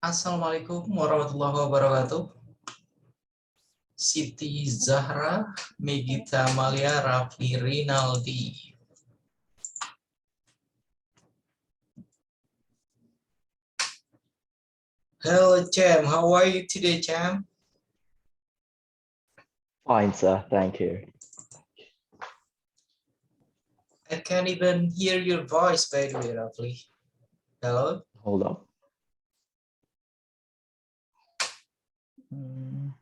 Assalamualaikum warahmatullahi wabarakatuh. Siti Zahra, Megita Malia, Rafli Rinaldi. Hello, Jam. How are you today, Jam? Fine, sir. Thank you. I can't even hear your voice, by the way, Rafli. Hello? Hold on. Mm.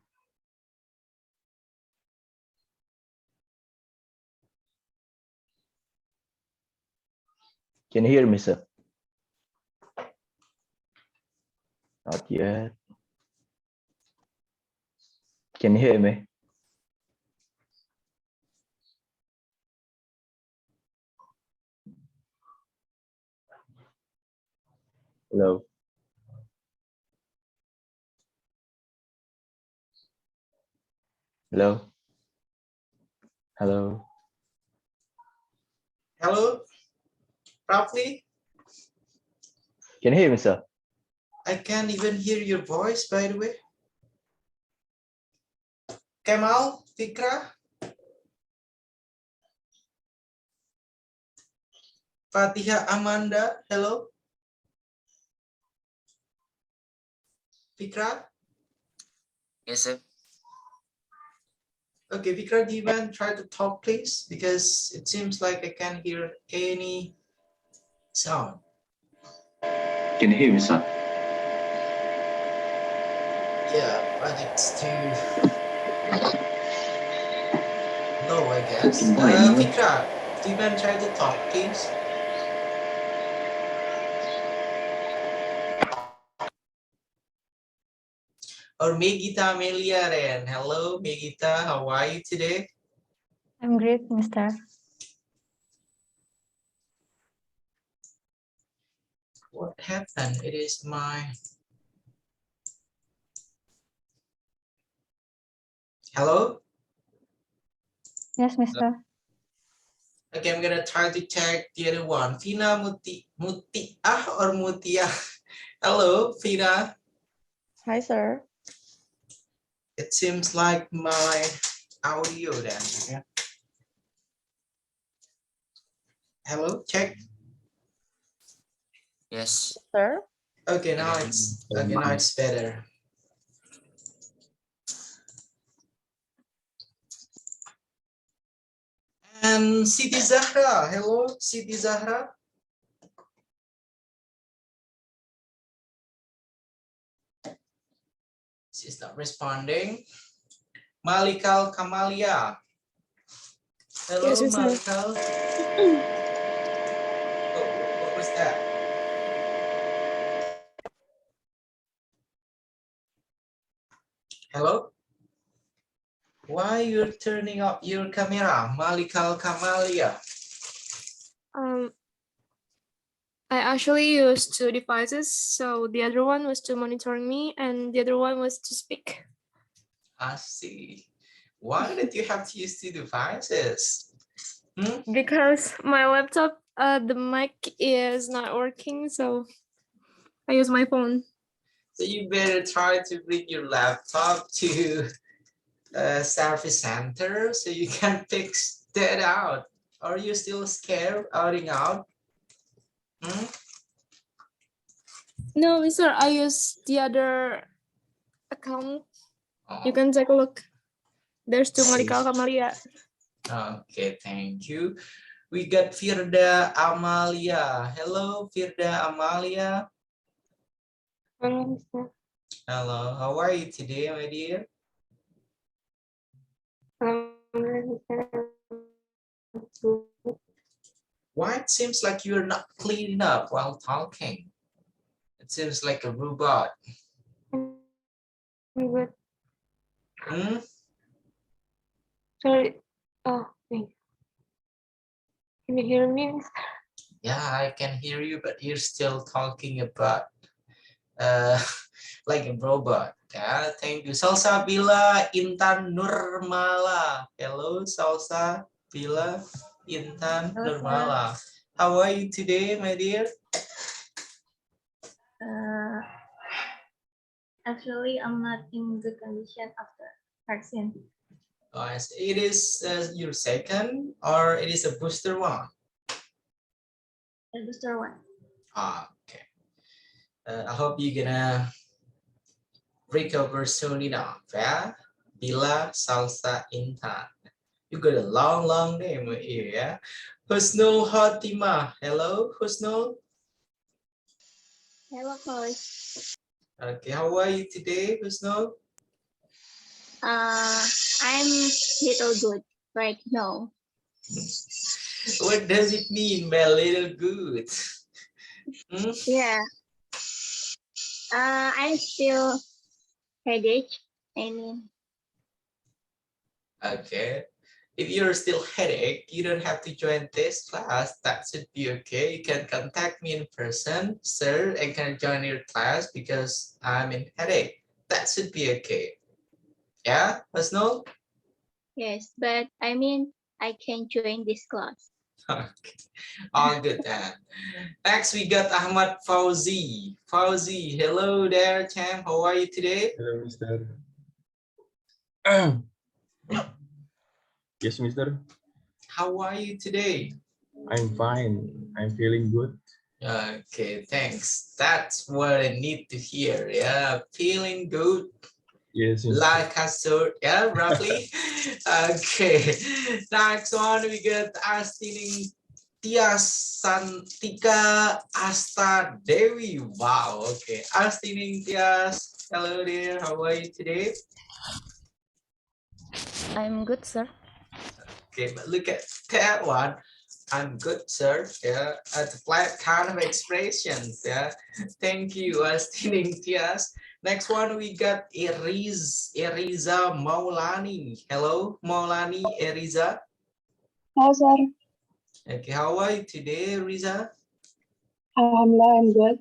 Can you hear me, sir? Not yet. Can you hear me? Hello. Hello. Hello. Hello, Rafli? Can you hear me, sir? I can't even hear your voice, by the way. Kemal, Fikra? Fatiha Amanda, hello? Fikra? Yes, sir. Okay, Fikra, do you want to try to talk, please? Because it seems like I can't hear any sound. Can you hear me, sir? Yeah, but it's too low, I guess. Fikra, do you want to try to talk, please? Or Megita Amelia then. Hello, Megita, how are you today? I'm great, Mister. What happened? It is my... Hello? Yes, Mister. Okay, I'm gonna try to check the other one. Fina Mutiah or Mutia? Hello, Fina. Hi, sir. It seems like my audio then. Yeah. Hello, check. Yes. Sir? Okay, now it's better. And Siti Zahra, hello, Siti Zahra. She's not responding. Malikal Kamalia. Hello, Yes, Mister. Malikal. Oh, what was that? Hello? Why you're turning up your camera, Malikal Kamalia? I actually used two devices, so the other one was to monitoring me and the other one was to speak. I see. Why did you have to use two devices? Because my laptop, the mic is not working, so I use my phone. So you better try to bring your laptop to a service center so you can fix that out. Are you still scared outing out? No, Mister, I use the other account. Oh, You can take a look. There's two see. Malika Kamaria. Okay, thank you. We got Firda Amalia. Hello, Firda Amalia. Hello, Mister. Hello, how are you today, my dear? Why it seems like you're not cleaning up while talking? It seems like a robot. Sorry. Oh, thank you. Can you hear me, Mister? Yeah, I can hear you, but you're still talking about like a robot. Yeah, thank you. Salsabila Intan Nurmala. Hello, Salsabila Intan Nurmala. How are you today, my dear? Actually, I'm not in good condition after vaccine. Yes, it is your second or it is a booster one? The booster one. Okay. I hope you're gonna recover soon enough. Yeah. Bila Salsa Intan. You got a long name here. Yeah. Husnul Hatima. Hello, Husnul. Hello, coach. Okay, how are you today, Husnul? I'm little good right now. What does it mean by little good? Hmm? Yeah. I still headache. I mean, Okay. If you're still headache, you don't have to join this class. That should be okay. You can contact me in person. Sir, I can join your class because I'm in headache. That should be okay. Yeah, Husnul? yes, but I mean, I can join this class. Okay. All good then. Next, we got Ahmad Fauzi. Fauzi, hello there, champ. How are you today? Hello, Mister. Yes, Mister. How are you today? I'm fine. I'm feeling good. Okay, thanks. That's what I need to hear. Yeah, feeling good. Yes, Mister. Like a sword, yeah, roughly. Okay. Next one, we got Astining Tias Santika Asta Dewi. Wow, okay. Astining Tias, hello there. How are you today? I'm good, sir. Okay, but look at that one. I'm good, sir. Yeah, at the flat kind of expressions. Yeah, thank you, Astining Tias. Next one, we got Eriza Maulani. Hello, Maulani, Eriza. Hello, sir. Okay, how are you today, Eriza? Alhamdulillah, I'm good.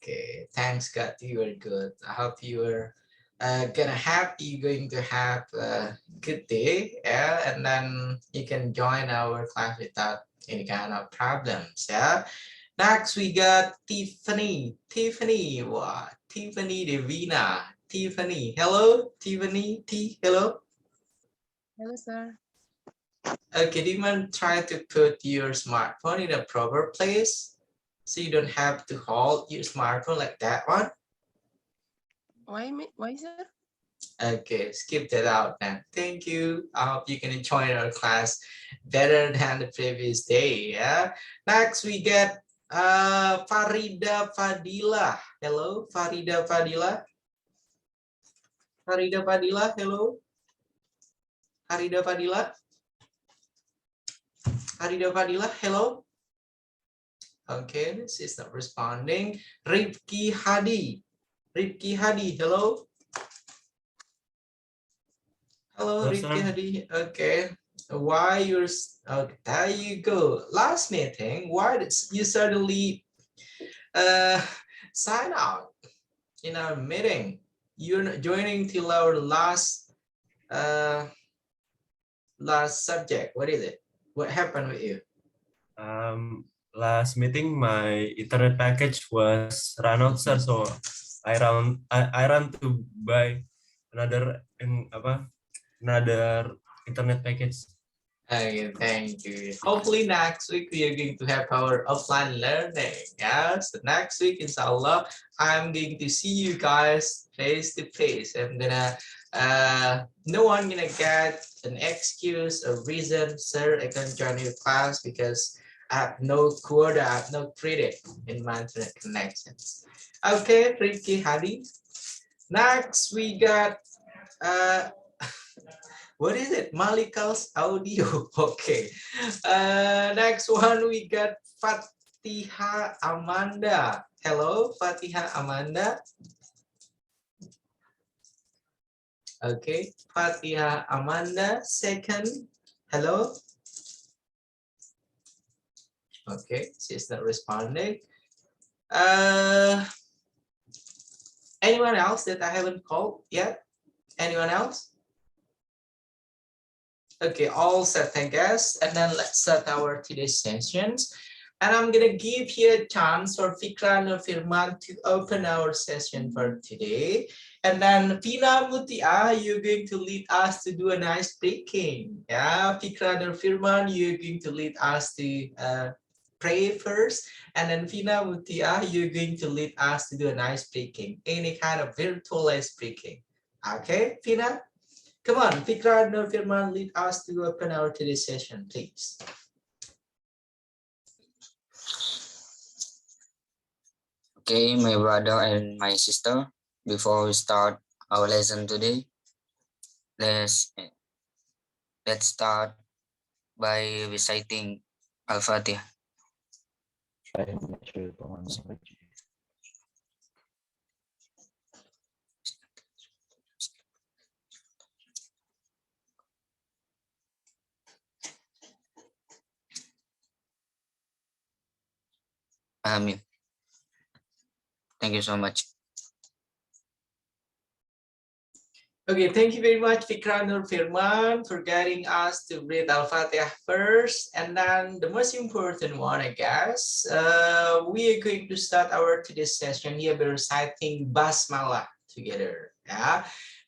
Okay, thanks God, you are good. I hope you are going to have a good day, yeah, and then you can join our class without any kind of problems, yeah. Next, we got Tiffany. Tiffany, what? Tiffany Devina. Tiffany, hello, Tiffany T, hello. Hello, sir. Okay, do you mind try to put your smartphone in a proper place so you don't have to hold your smartphone like that one? Why, sir? Okay, skip that out then. Thank you. I hope you can enjoy our class better than the previous day. Yeah. Next we get Farida Fadila. Hello, Farida Fadila. Farida Fadila, hello. Farida Fadila. Farida Fadila, hello. Okay, she's not responding. Rifki Hadi. Rifki Hadi, hello. Hello, Hello, Rifki sir. Hadi. Okay. Why you're okay, there you go. Last meeting, why did you suddenly sign out in our meeting? You're not joining till our last subject. What is it? What happened with you? Last meeting, my internet package was run out, sir. So I ran to buy another another internet package. Okay, thank you. Hopefully next week we are going to have our offline learning. Yes, so next week, inshallah, I'm going to see you guys face to face. I'm gonna no one gonna get an excuse or reason, sir, I can't join your class because I have no quota, I have no credit in my internet connections. Okay, Ricky Hadi. Next we got what is it? Malika's audio. Okay. Next one we got Fatiha Amanda. Hello, Fatiha Amanda. Okay, Fatiha Amanda. Second. Hello. Okay, she's not responding. Anyone else that I haven't called yet? Anyone else? Okay, all set, I guess. And then let's start our today's sessions. And I'm gonna give you a chance for Fikra and Firman to open our session for today. And then Fina Mutia, you're going to lead us to do a nice breaking. Yeah, Fikra and Firman, you're going to lead us to pray first. And then Fina Mutia, you're going to lead us to do a nice breaking, any kind of virtual ice breaking. Okay, Fina? Come on, Fikra and Firman, lead us to open our today's session, please. Okay, my brother and my sister, before we start our lesson today, let's start by reciting Al-Fatihah. Amin. Thank you so much. Okay, thank you very much, Fikra Nur Firman, for guiding us to read Al-Fatihah first. And then the most important one, I guess, we are going to start our today's session here by reciting Basmala together. Yeah.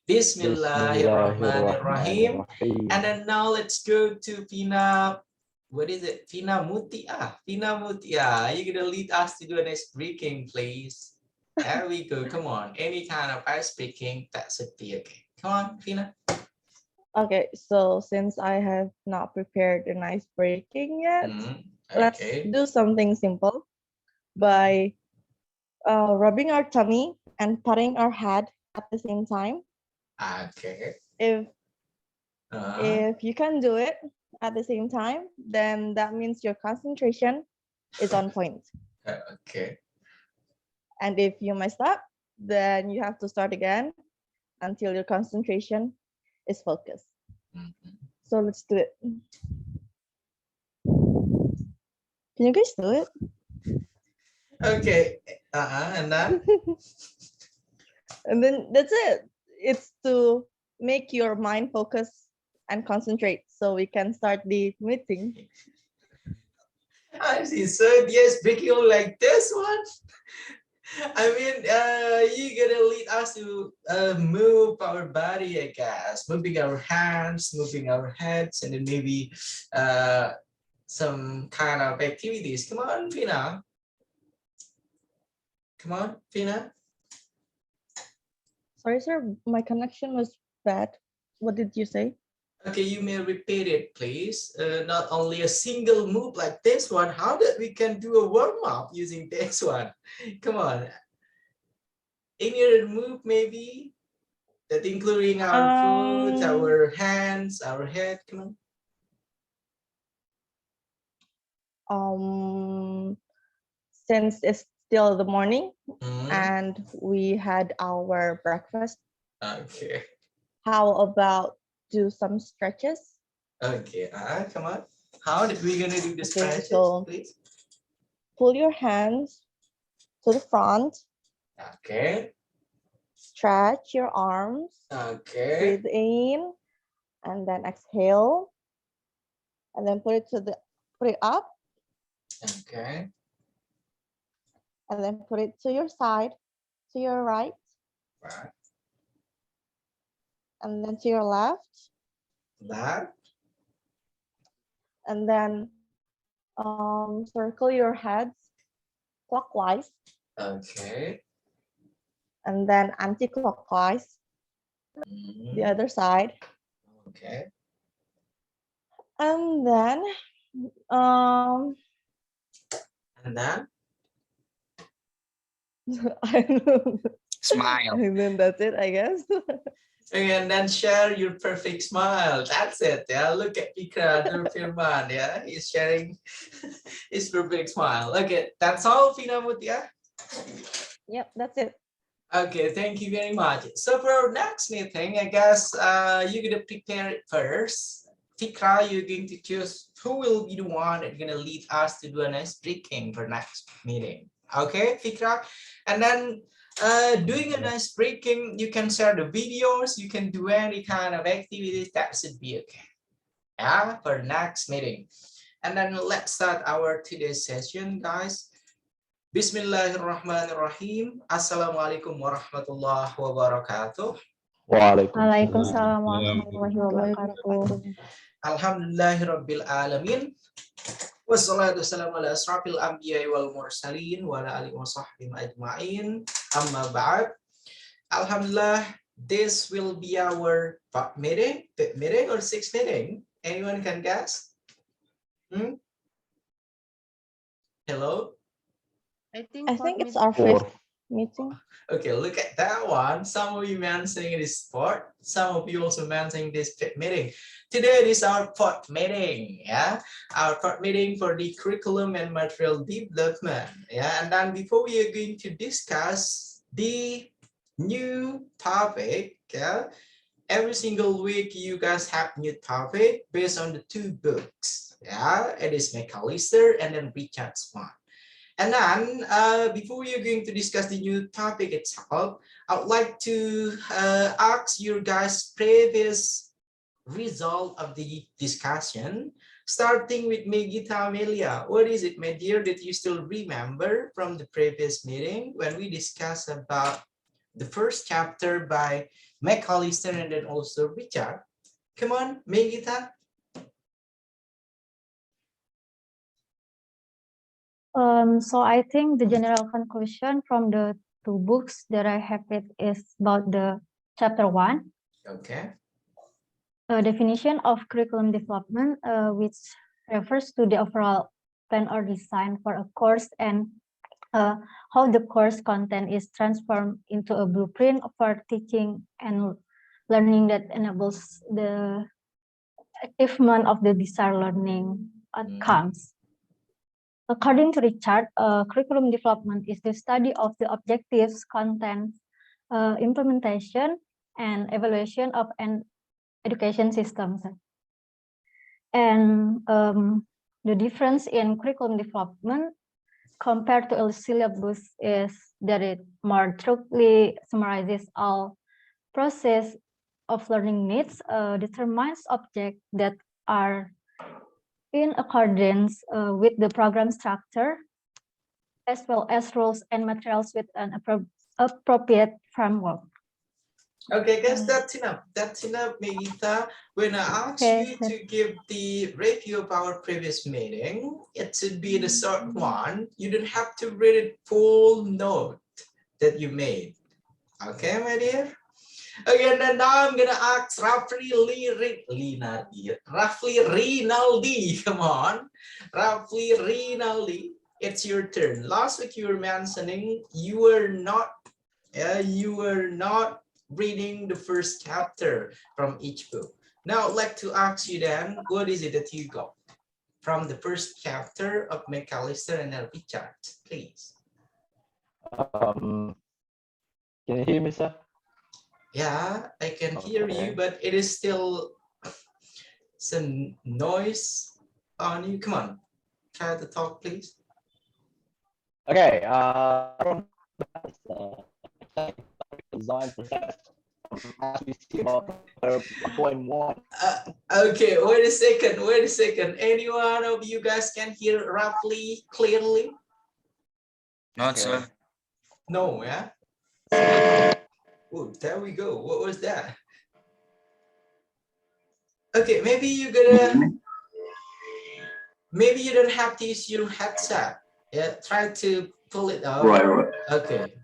Bismillahirrahmanirrahim. And then now let's go to Fina. What is it? Fina Mutia. Fina Mutia. You're going to lead us to do a nice breaking, please. There we go. Come on. Any kind of ice breaking, that should be okay. Come on, Fina. Okay, so since I have not prepared a nice breaking yet, let's do something simple by rubbing our tummy and patting our head at the same time. Okay. If you can do it at the same time, then that means your concentration is on point. Okay. And if you messed up, then you have to start again until your concentration is focused. So let's do it. Can you guys do it? Okay. And then? And then that's it. It's to make your mind focus and concentrate so we can start the meeting. I see. So yes, breaking like this one. I mean, you're gonna lead us to move our body, I guess, moving our hands, moving our heads, and then maybe some kind of activities. Come on, Fina. Come on, Fina. Sorry, sir, my connection was bad. What did you say? Okay, you may repeat it, please. Not only a single move like this one, how that we can do a warm-up using this one? Come on. Any other move maybe? That including our foot, our hands, our head, come on. Since it's still the morning and we had our breakfast. Okay. How about do some stretches? Okay, come on. How did we gonna do the stretches, so please? Pull your hands to the front. Okay. Stretch your arms. Okay. Breathe in and then exhale. And then put it up. Okay. And then put it to your side, to your right. Right. And then to your left. Left. And then circle your heads clockwise. Okay. And then anti-clockwise. The other side. Okay. And then Smile. And then that's it, I guess. And then share your perfect smile. That's it. Yeah, look at Fikra Firman. Yeah, he's sharing his perfect smile. Okay, that's all, Fina Mutia. Yep, that's it. Okay, thank you very much. So for our next meeting, I guess you're gonna prepare it first. Fikra, you're going to choose who will be the one that's gonna lead us to do a nice breaking for next meeting. Okay, Fikra, and then doing a nice breaking, you can share the videos, you can do any kind of activities, that should be okay. Yeah, for next meeting. And then let's start our today's session, guys. Bismillahirrahmanirrahim. Assalamualaikum warahmatullahi wabarakatuh. Waalaikumsalam warahmatullahi wabarakatuh. Alhamdulillahirabbil alamin. Wassalatu wassalamu ala asrafil anbiya'i wal mursalin wa ala alihi wa sahbihi ajma'in. Amma ba'd. Alhamdulillah, this will be our fifth meeting or sixth meeting. Anyone can guess? Hello? I I think it's our fifth meeting. Okay, look at that one. Some of you mentioning it is fourth. Some of you also mentioning this fifth meeting. Today is our fourth meeting. Yeah, our fourth meeting for the curriculum and material development. Yeah, and then before we are going to discuss the new topic. Yeah, every single week you guys have new topic based on the two books. Yeah, it is McAllister and then Richard's one. And then, before we are going to discuss the new topic itself, I would like to ask your guys' previous result of the discussion, starting with Megita Amelia. What is it, my dear, that you still remember from the previous meeting when we discussed about the first chapter by McAllister and then also Richard? Come on, Megita. So I think the general conclusion from the two books that I have read is about the chapter 1. Okay. A definition of curriculum development, which refers to the overall plan or design for a course and how the course content is transformed into a blueprint for teaching and learning that enables the achievement of the desired learning outcomes. According to Richard, curriculum development is the study of the objectives, content, implementation, and evaluation of an education system. And the difference in curriculum development compared to a syllabus is that it more truly summarizes all process of learning needs, determines objects that are in accordance with the program structure, as well as rules and materials with an appropriate framework. Okay, guys, that's enough. That's enough, Megita. When I asked you to give the review of our previous meeting, it should be the short one. You don't have to read it full note that you made. Okay, my dear? Okay, and then now I'm gonna ask Roughly Rinaldi. Come on, Roughly Rinaldi. It's your turn. Last week you were mentioning you were not reading the first chapter from each book. Now I'd like to ask you then, what is it that you got from the first chapter of McAllister and Richard, please? Can you hear me, sir? Yeah, I can hear you, but it is still some noise on you. Come on, try to talk, please. Okay. From the design process, as we see about 1.1. Okay, wait a second. Any one of you guys can hear roughly clearly? Not sir. No, yeah. Oh, there we go. What was that? Okay, maybe you don't have to use your headset. Yeah, try to pull it out. Right. Okay.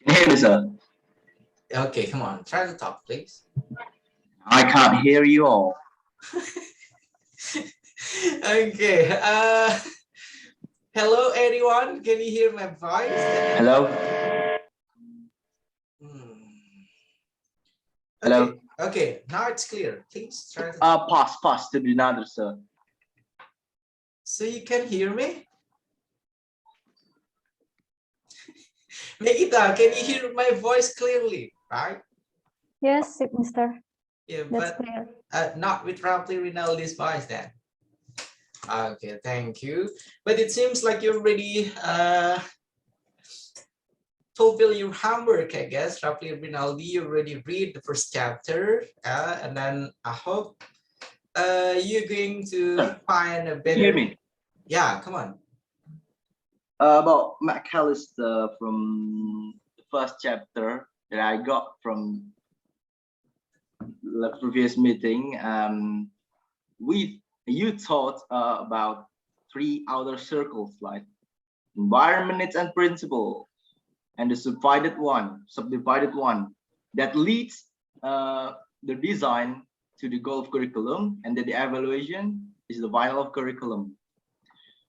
Can you hear me, sir? Okay, come on. Try to talk, please. I can't hear you all. Okay. Hello, anyone? Can you hear my voice? Hello? Hello? Okay, now it's clear. Please try to... Pass to another, sir. So you can hear me? Megita, can you hear my voice clearly, right? Yes, Mr. Yeah, That's but clear. not with Roughly Rinaldi's voice then. Okay, thank you. But it seems like you're already fulfill your homework, I guess. Roughly, Rinaldi, you already read the first chapter, and then I hope you're going to find a Can you hear better. me? Yeah, come on. About McAllister from the first chapter that I got from the previous meeting. You taught about 3 outer circles like environment, needs, and principle, and the subdivided one that leads the design to the goal of curriculum, and then the evaluation is the final of curriculum.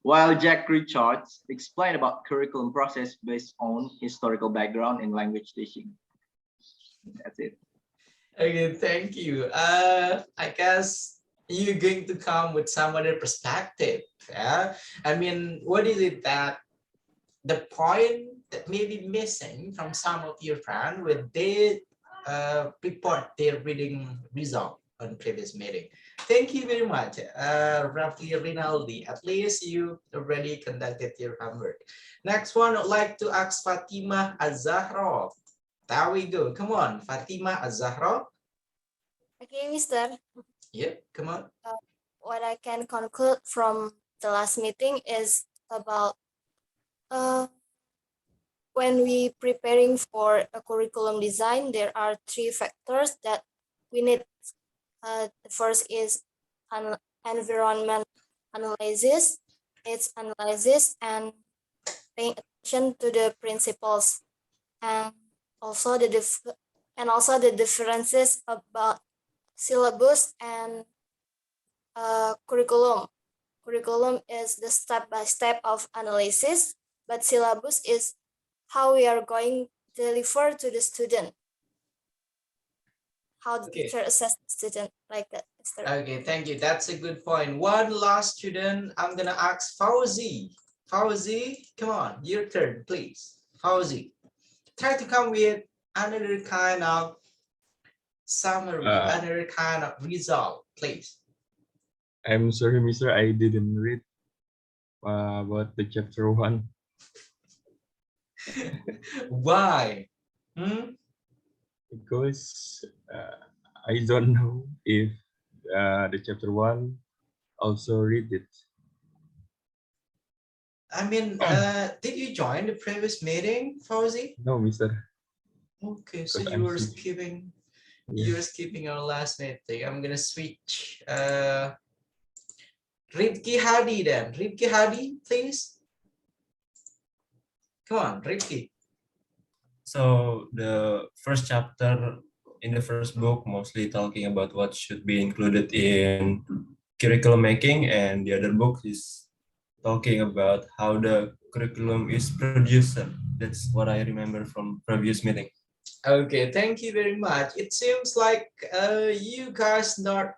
While Jack Richards explained about curriculum process based on historical background in language teaching. That's it. Okay, thank you. I guess you're going to come with some other perspective. Yeah, I mean, what is it that the point that may be missing from some of your friends when they report their reading result on previous meeting? Thank you very much, roughly Rinaldi. At least you already conducted your homework. Next one, I'd like to ask Fatima Azahra. There we go. Come on, Fatima Azahra. Okay, Mister. Yep, come on. What I can conclude from the last meeting is about when we preparing for a curriculum design, there are 3 factors that we need. The first is environment analysis, its analysis, and paying attention to the principles, and also the differences about syllabus and curriculum. Curriculum is the step-by-step of analysis, but syllabus is how we are going to deliver to the student, how the teacher assess the student, like that. Okay, thank you. That's a good point. One last student, I'm gonna ask Fauzi. Fauzi, come on, your turn, please. Fauzi, try to come with another kind of summary, another kind of result, please. I'm sorry, Mister, I didn't read about the chapter 1. Why? Because I don't know if the chapter 1 also read it. I mean, did you join the previous meeting, Fauzi? No, Mister. Okay, so Because you were skipping. You're skipping our last meeting. I'm gonna switch. Ripki Hadi then. Ripki Hadi, please. Come on, Ripki. So the first chapter in the first book mostly talking about what should be included in curriculum making, and the other book is talking about how the curriculum is produced. That's what I remember from previous meeting. Okay, thank you very much. It seems like you guys not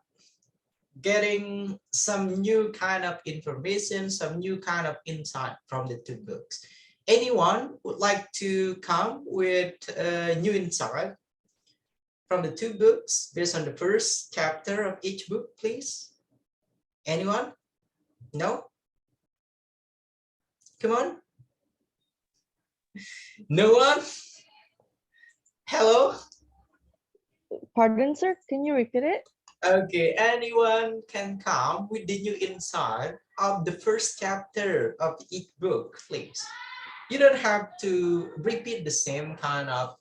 getting some new kind of information, some new kind of insight from the 2 books. Anyone would like to come with a new insight from the 2 books based on the first chapter of each book, please? Anyone? No? Come on. No one? Hello? Pardon, sir? Can you repeat it? Okay, anyone can come with the new insight of the first chapter of each book, please. You don't have to repeat the same kind of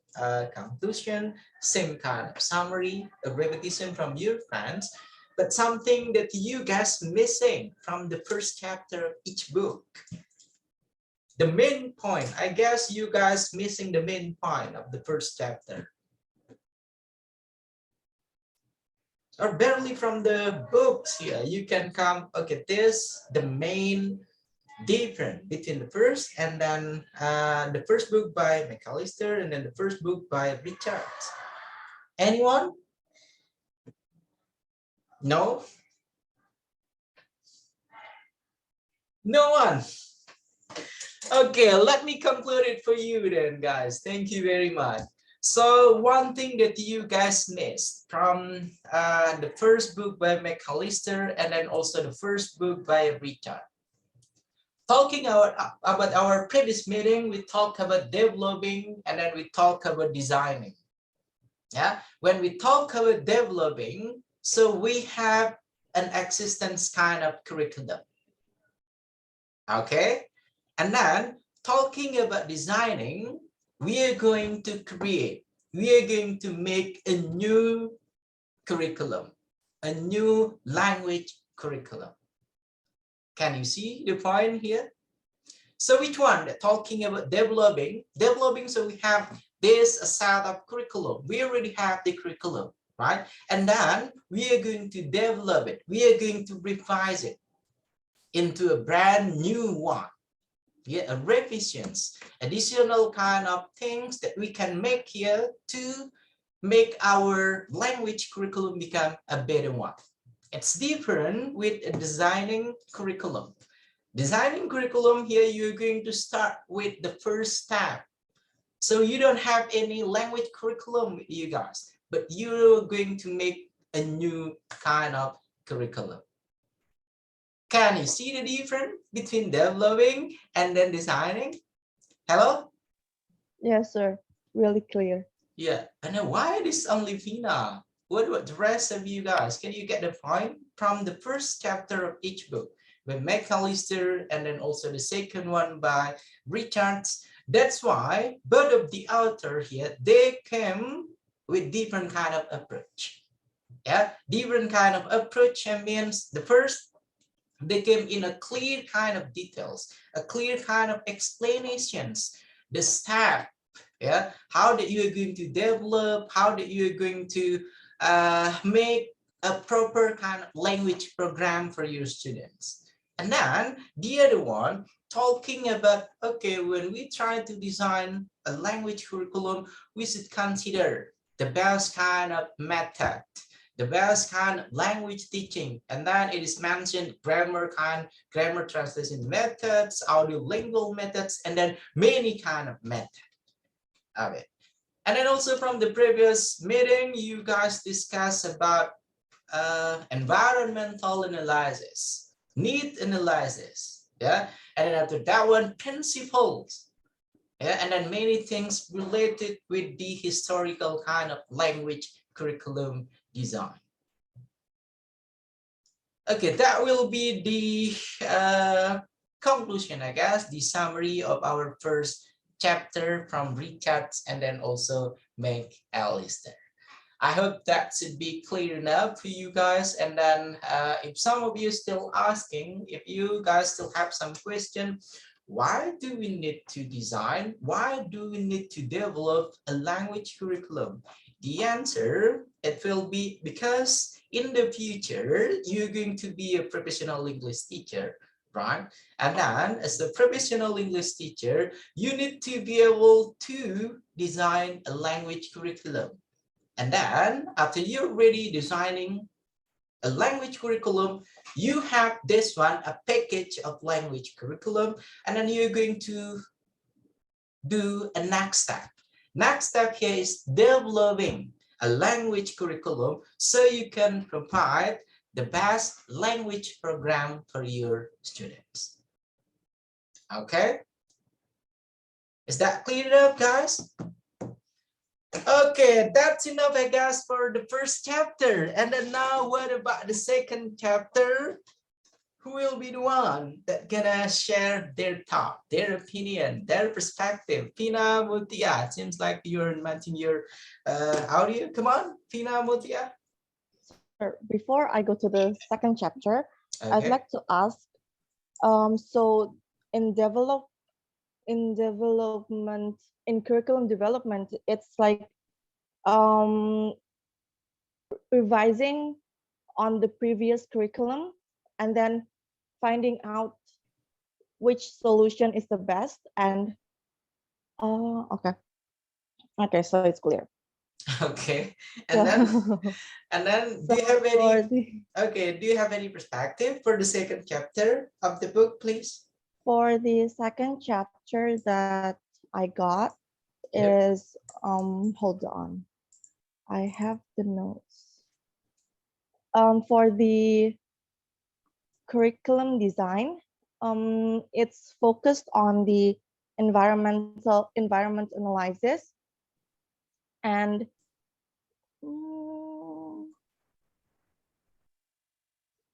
conclusion, same kind of summary, a repetition from your friends, but something that you guys missing from the first chapter of each book. The main point, I guess you guys missing the main point of the first chapter. Or barely from the books here, you can come, okay, this, the main difference between the first and then the first book by McAllister and then the first book by Richards. Anyone? No? No one? Okay, let me conclude it for you then, guys. Thank you very much. So one thing that you guys missed from the first book by McAllister and then also the first book by Richard. talking about our previous meeting, we talked about developing and then we talk about designing. Yeah, when we talk about developing, so we have an existence kind of curriculum. Okay, and then talking about designing, we are going to create, we are going to make a new curriculum, a new language curriculum. Can you see the point here? So which one? Talking about developing, so we have this set of curriculum. We already have the curriculum, right? And then we are going to develop it. We are going to revise it into a brand new one. Yeah, a revisions, additional kind of things that we can make here to make our language curriculum become a better one. It's different with a designing curriculum. Designing curriculum here, you're going to start with the first step. So you don't have any language curriculum with you guys, but you're going to make a new kind of curriculum. Can you see the difference between developing and then designing? Hello? Yes, sir. Really clear. Yeah, and then why this only Fina? What about the rest of you guys? Can you get the point from the first chapter of each book by McAllister and then also the second one by Richards? That's why both of the author here, they came with different kind of approach. Yeah, different kind of approach means the first, they came in a clear kind of details, a clear kind of explanations, the step, yeah, how that you are going to develop, how that you are going to make a proper kind of language program for your students. And then the other one, talking about, okay, when we try to design a language curriculum, we should consider the best kind of method, the best kind of language teaching, and then it is mentioned grammar translation methods, audio-lingual methods, and then many kind of methods of it. And then also from the previous meeting, you guys discussed about environmental analysis, need analysis, yeah, and then after that one, principles, yeah, and then many things related with the historical kind of language curriculum design. Okay, that will be the conclusion, I guess, the summary of our first chapter from Richards and then also McAllister. I hope that should be clear enough for you guys. And then if some of you still asking, if you guys still have some question, why do we need to design? Why do we need to develop a language curriculum? The answer, it will be because in the future, you're going to be a professional English teacher, right? And then as a professional English teacher, you need to be able to design a language curriculum. And then after you're ready designing a language curriculum, you have this one, a package of language curriculum, and then you're going to do a next step. Next step here is developing a language curriculum so you can provide the best language program for your students. Okay? Is that clear enough, guys? Okay, that's enough, I guess, for the first chapter. And then now, what about the second chapter? Who will be the one that gonna share their thought, their opinion, their perspective? Pina Mutia, it seems like you're inventing your audio. Come on, Pina Mutia. Before I go to the second chapter, Okay. I'd like to ask, so in curriculum development, it's like revising on the previous curriculum and then finding out which solution is the best. And okay, so it's clear. Okay, and then do you have any do you have any perspective for the second chapter of the book, please? For the second chapter that I got is hold on, I have the notes. For the curriculum design, it's focused on the environment analysis, and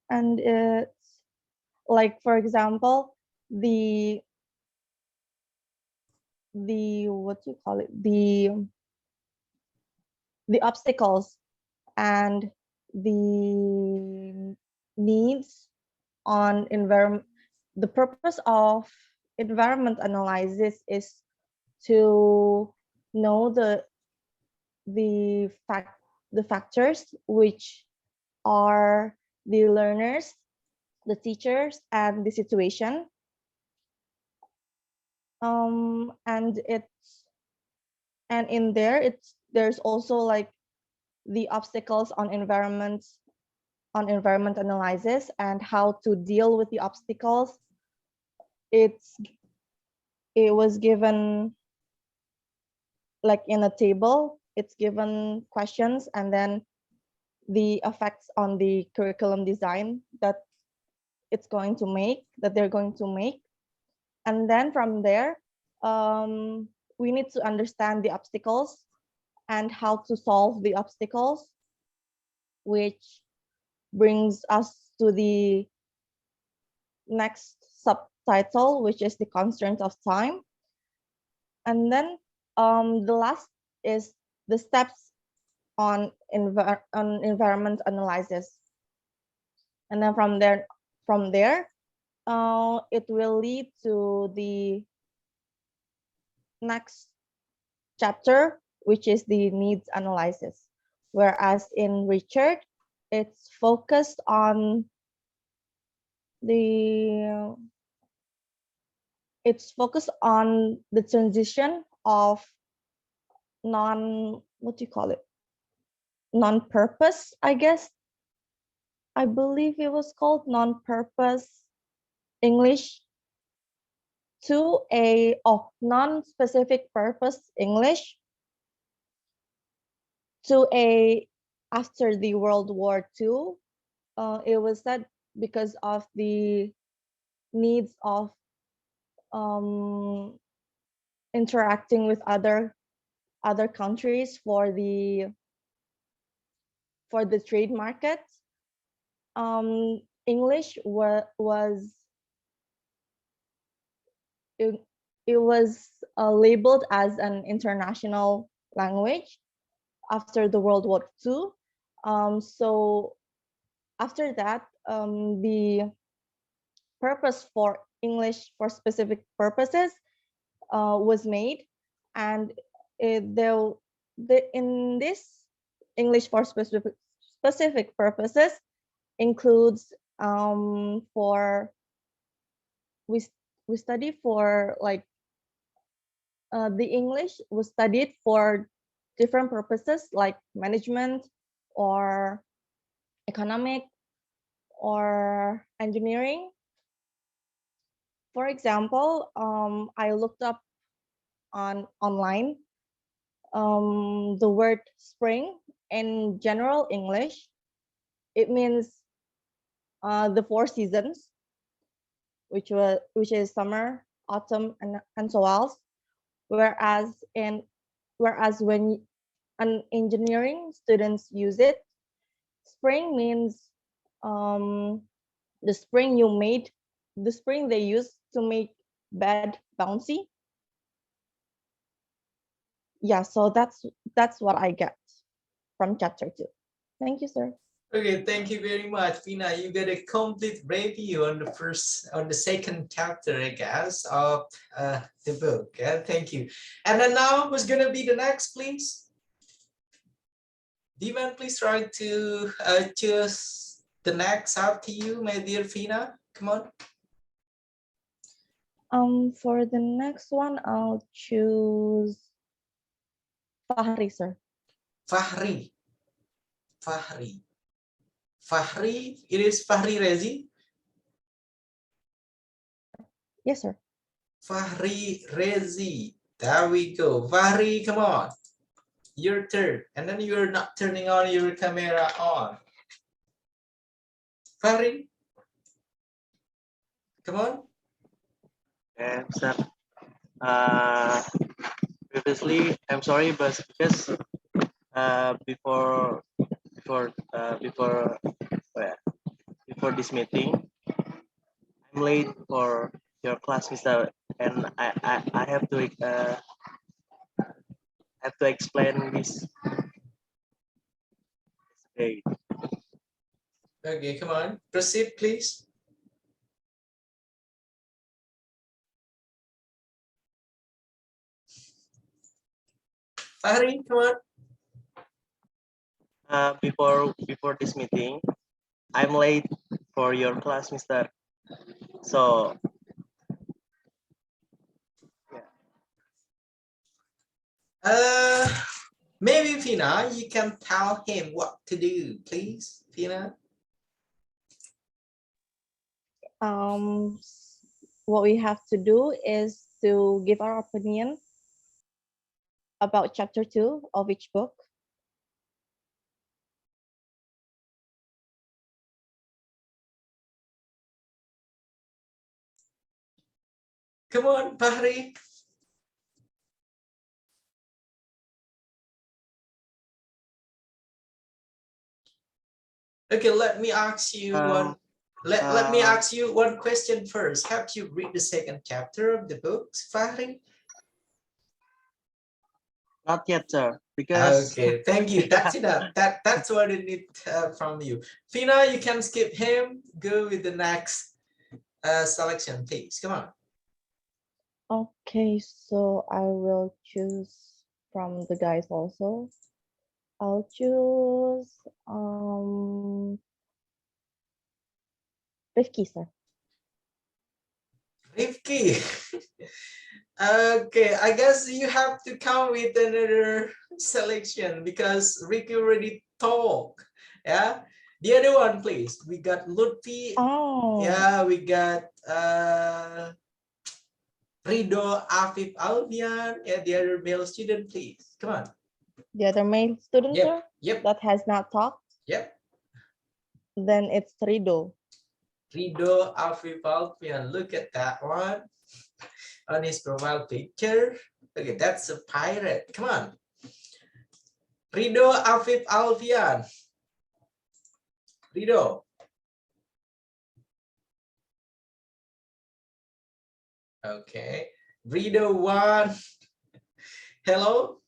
it's like, for example, the what do you call it, the obstacles and the needs on environment. The purpose of environment analysis is to know the factors which are the learners, the teachers, and the situation. And in there, there's also like the obstacles on environment analysis and how to deal with the obstacles. It was given like in a table. It's given questions and then the effects on the curriculum design that they're going to make. And then from there, we need to understand the obstacles and how to solve the obstacles, which brings us to the next subtitle, which is the constraints of time. And then the last is the steps on environment analysis. And then from there, it will lead to the next chapter, which is the needs analysis. Whereas in Richard, it's focused on the transition of non-purpose, I guess. I believe it was called non-purpose English to a non-specific purpose English to a after the World War II. It was said because of the needs of interacting with other countries for the trade market. English was labeled as an international language after the World War II. So after that, the purpose for English for specific purposes was made, and in this English for specific purposes includes we study for like the English was studied for different purposes like management or economic or engineering. For example, I looked up online the word spring in general English. It means the 4 seasons, which is summer, autumn, and so else. Whereas when an engineering students use it, spring means the spring they use to make bed bouncy. Yeah, so that's what I get from chapter 2. Thank you, sir. Okay, thank you very much, Pina. You get a complete review on the second chapter, I guess, of the book. Yeah, thank you. And then now, who's gonna be the next, please? Divan, please try to choose the next after you, my dear Pina. Come on. For the next one, I'll choose Fahri, sir. Fahri, it is Fahri Rezi? Yes, sir. Fahri Rezi. There we go. Fahri, come on. Your turn. And then you're not turning on your camera on. Fahri. Come on. Okay, so previously, I'm sorry, but because before before this meeting, I'm late for your class, Mister, and I have to explain this today. Okay, come on, proceed, please. Fahri, come on. Before this meeting, I'm late for your class, Mister. So Maybe Fina, you can tell him what to do, please, Fina. What we have to do is to give our opinion about chapter 2 of each book. Come on, Fahri. Okay, let me ask you one. Let me ask you one question first. Have you read the second chapter of the books, Fahri? not yet, sir. Because okay, thank you. That's enough. That's what I need from you. Fina, you can skip him. Go with the next selection, please. Come on. Okay, so I will choose from the guys also. I'll choose Rifki, sir. Rifki. Okay, I guess you have to come with another selection because Ricky already talked. Yeah, the other one, please. We got Lutfi. Oh. Yeah, we got Rido Afif Alvian. Yeah, the other male student, please. Come on. The other male student, sir? Yep. That has not talked? Yep. Then it's Rido. Rido Afif Alvian. Look at that one on his profile picture. Okay, that's a pirate. Come on. Rido Afif Alvian. Rido. Okay. Rido one. Hello.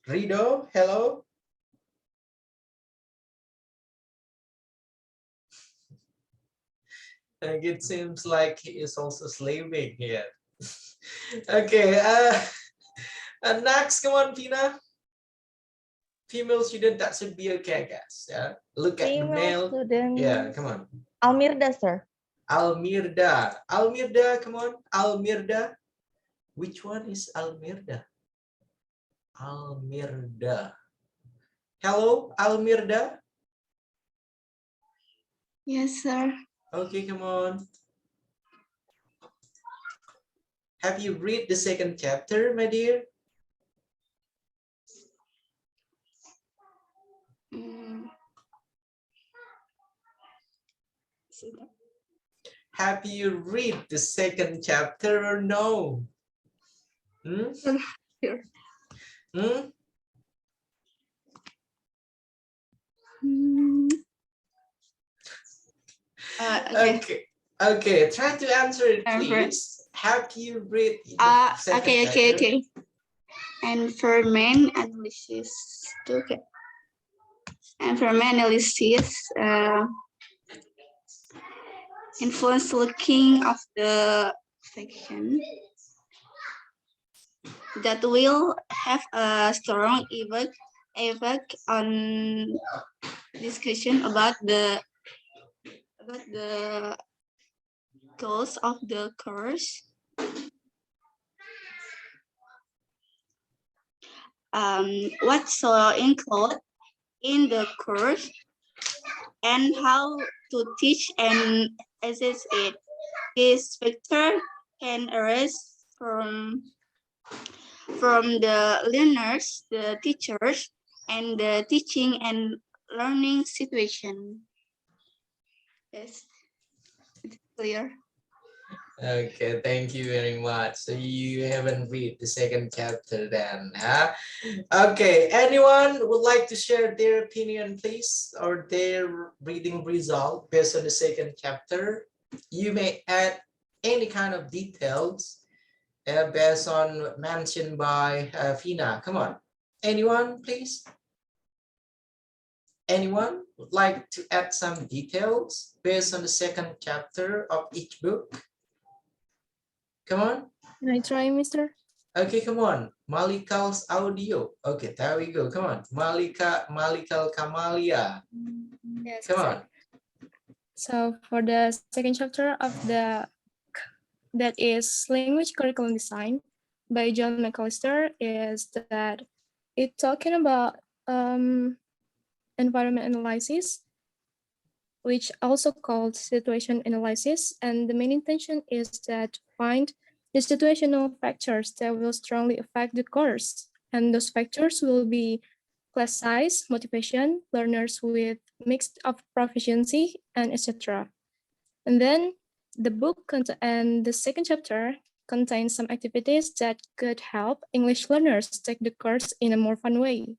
Rido, hello. And it seems like he is also slaving here. Okay. And next, come on, Tina. Female student, that should be okay, I guess. Yeah. Look at the male. Student. Yeah, come on. Almirda, sir. Almirda. Almirda, come on. Almirda. Which one is Almirda? Almirda. Hello, Almirda. Yes, sir. Okay, come on. Have you read the second chapter, my dear? Have you read the second chapter or no? Hmm? Sure. Hmm? Okay. Okay. Try to answer it, please. Have you read the second chapter? Okay. Environment analysis. Okay. Environment analysis. Influence looking of the section that will have a strong effect on discussion about the goals of the course. What shall include in the course and how to teach and assess it. This factor can arise from the learners, the teachers, and the teaching and learning situation. Yes, it's clear. Okay, thank you very much. So you haven't read the second chapter then, huh? Okay, anyone would like to share their opinion, please, or their reading result based on the second chapter? You may add any kind of details based on mentioned by Fina. Come on, anyone, please? Anyone would like to add some details based on the second chapter of each book? Come on. Can I try, Mr.? Okay, come on. Malikal's audio. Okay, there we go. Come on. Malikal Kamalia. Yes. Come on. So for the second chapter of that is Language Curriculum Design by John McAllister is that it's talking about environment analysis, which also called situation analysis. And the main intention is that find the situational factors that will strongly affect the course. And those factors will be class size, motivation, learners with mixed of proficiency, and etc. And then the book and the second chapter contains some activities that could help English learners take the course in a more fun way,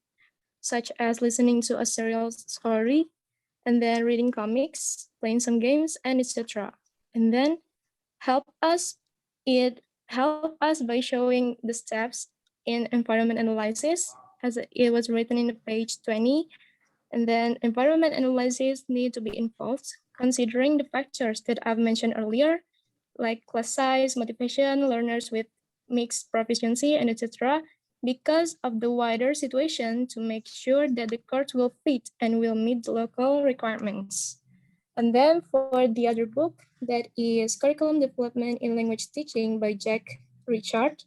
such as listening to a serial story, and then reading comics, playing some games, and etc. And then it help us by showing the steps in environment analysis, as it was written in the page 20. And then environment analysis need to be involved, considering the factors that I've mentioned earlier, like class size, motivation, learners with mixed proficiency, and etc., because of the wider situation to make sure that the course will fit and will meet the local requirements. And then for the other book, that is Curriculum Development in Language Teaching by Jack Richard.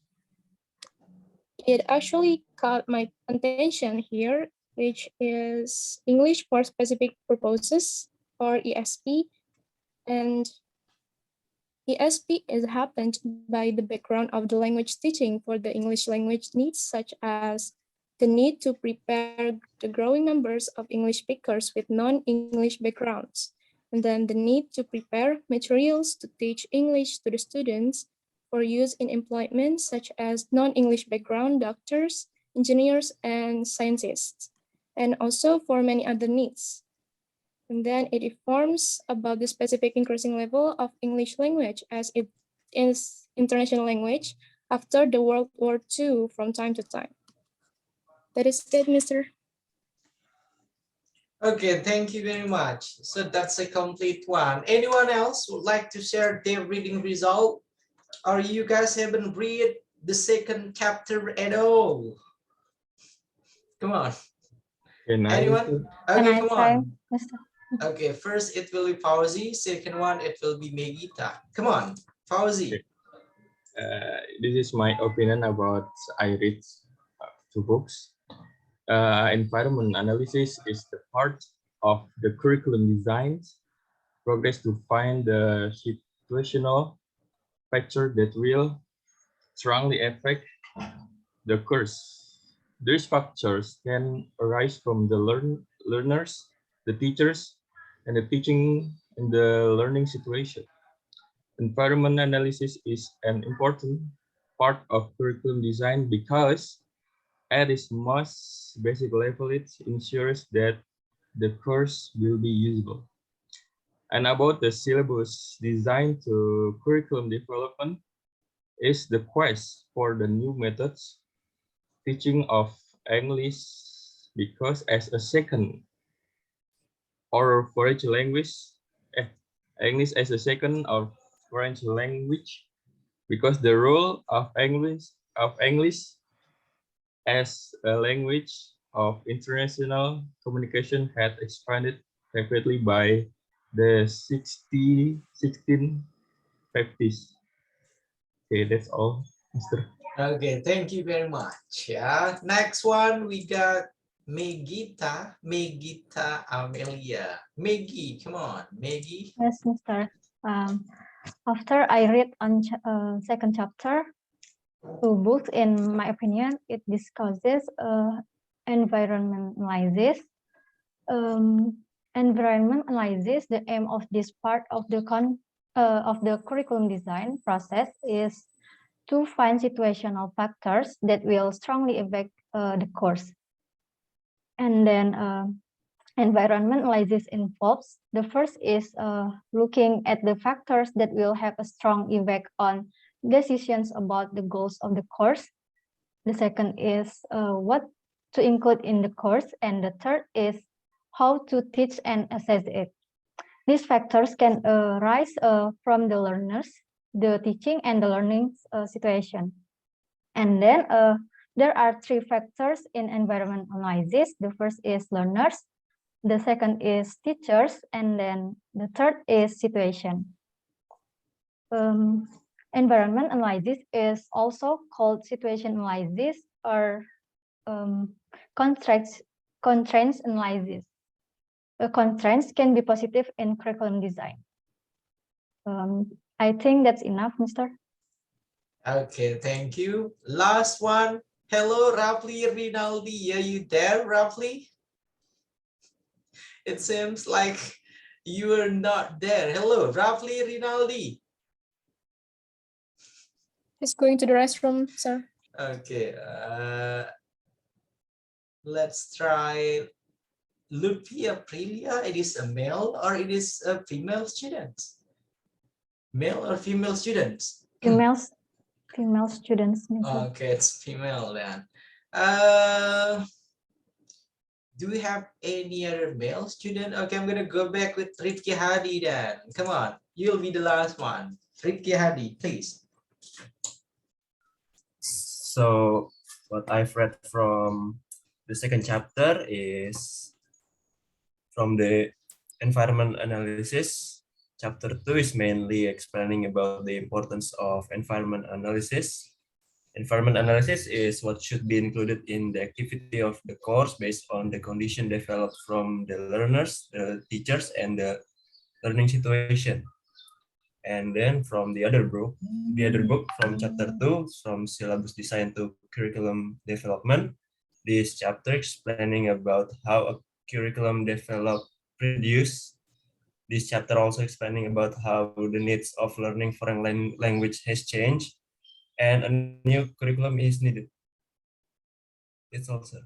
It actually caught my attention here, which is English for Specific Purposes, or ESP. And ESP is happened by the background of the language teaching for the English language needs, such as the need to prepare the growing numbers of English speakers with non-English backgrounds, and then the need to prepare materials to teach English to the students for use in employment, such as non-English background doctors, engineers, and scientists, and also for many other needs. And then it informs about the specific increasing level of English language as it is international language after the World War II from time to time. That is it, Mr. Okay, thank you very much. So that's a complete one. Anyone else would like to share their reading result? Or you guys haven't read the second chapter at all? Come on. Anyone? Okay, come on. Okay, first it will be Fauzi. Second one, it will be Megita. Come on, Fauzi. This is my opinion about I read two books. Environment analysis is the part of the curriculum design progress to find the situational factor that will strongly affect the course. These factors can arise from the learners, the teachers, and the teaching and the learning situation. Environment analysis is an important part of curriculum design because at its most basic level, it ensures that the course will be usable. And about the syllabus designed to curriculum development is the quest for the new methods teaching of English because as a second or foreign language, English as a second or foreign language, because the role of English as a language of international communication had expanded rapidly by the 1650s. Okay, that's all, Mr. Okay, thank you very much. Yeah, next one we got Megita Amelia. Maggie, come on, Maggie. Yes, Mr. After I read on second chapter, two books, in my opinion, it discusses environment analysis, Environment analysis, the aim of this part of the curriculum design process is to find situational factors that will strongly affect the course. And then environment analysis involves, the first is looking at the factors that will have a strong effect on decisions about the goals of the course. The second is what to include in the course. And the third is how to teach and assess it. These factors can arise from the learners, the teaching and the learning situation. And then there are three factors in environment analysis. The first is learners, the second is teachers, and then the third is situation. Environment analysis is also called situation analysis or constraints analysis. Constraints can be positive in curriculum design. I think that's enough, Mr. Okay, thank you. Last one. Hello, Rafli Rinaldi. Are you there, Rafli? It seems like you are not there. Hello, Rafli Rinaldi. He's going to the restroom, sir. Okay, let's try Lupia Aprilia. It is a male or it is a female student? Male or female students? Female students. Okay, it's female then. Do we have any other male student? Okay, I'm gonna go back with Rifki Hadi then. Come on, you'll be the last one. Rifki Hadi, please. So what I've read from the second chapter is from the environment analysis. Chapter 2 is mainly explaining about the importance of environment analysis. Environment analysis is what should be included in the activity of the course based on the condition developed from the learners, the teachers, and the learning situation. And then from the other book from chapter 2, from syllabus design to curriculum development, this chapter explaining about how a curriculum developed produce. This chapter also explaining about how the needs of learning foreign language has changed and a new curriculum is needed. It's also.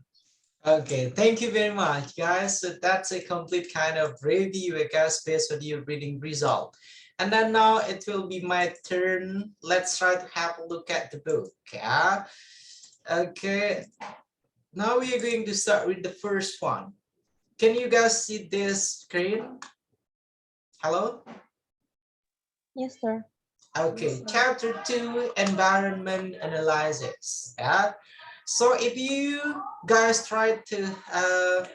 Okay, thank you very much, guys. So that's a complete kind of review, I guess, based on your reading result. And then now it will be my turn. Let's try to have a look at the book. Yeah. Okay. Now we are going to start with the first one. Can you guys see this screen? Hello? Yes, sir. Okay, chapter 2, environment analysis. Yeah. So if you guys try to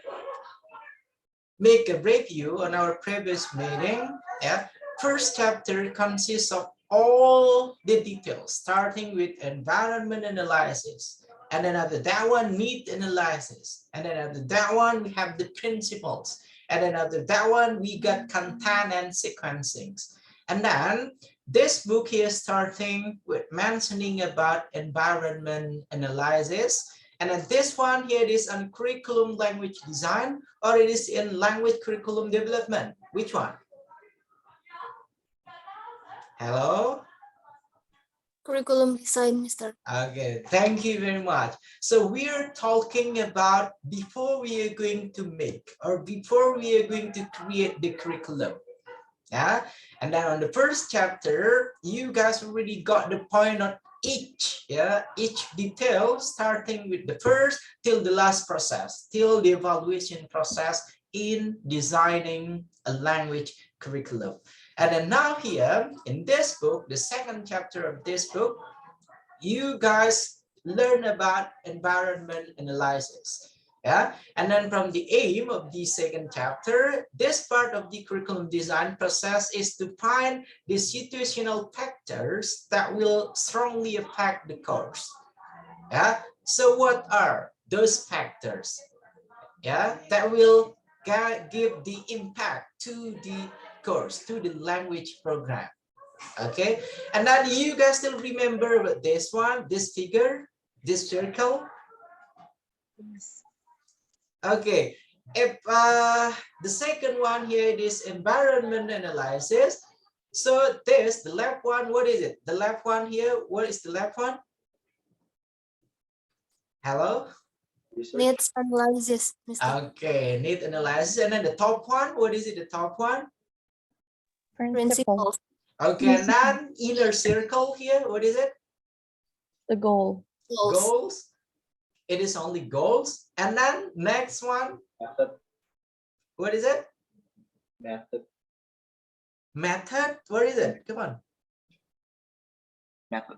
make a review on our previous meeting, yeah, first chapter consists of all the details, starting with environment analysis. And then after that one, need analysis. And then after that one, we have the principles. And then after that one, we got content and sequencing. And then this book here starting with mentioning about environment analysis. And then this one here is on curriculum language design, or it is in language curriculum development. Which one? Hello? Curriculum design, Mr. Okay, thank you very much. So we are talking about before we are going to make or before we are going to create the curriculum. Yeah, and then on the first chapter, you guys already got the point on each detail, starting with the first till the last process, till the evaluation process in designing a language curriculum. And then now here in this book, the second chapter of this book, you guys learn about environment analysis. Yeah, and then from the aim of the second chapter, this part of the curriculum design process is to find the situational factors that will strongly affect the course. Yeah, so what are those factors? Yeah, that will give the impact to the course, to the language program. Okay, and then you guys still remember about this one, this figure, this circle? Yes. Okay, If the second one here, it is environment analysis. So this, the left one, what is it? The left one here, what is the left one? Hello? Needs analysis, Mr. Okay, need analysis. And then the top one, what is it, the top one? Principles. Okay, and then inner circle here, what is it? The goal. Goals. It is only goals. And then next one. Method. What is it? Method. Method. What is it? Come on. Method.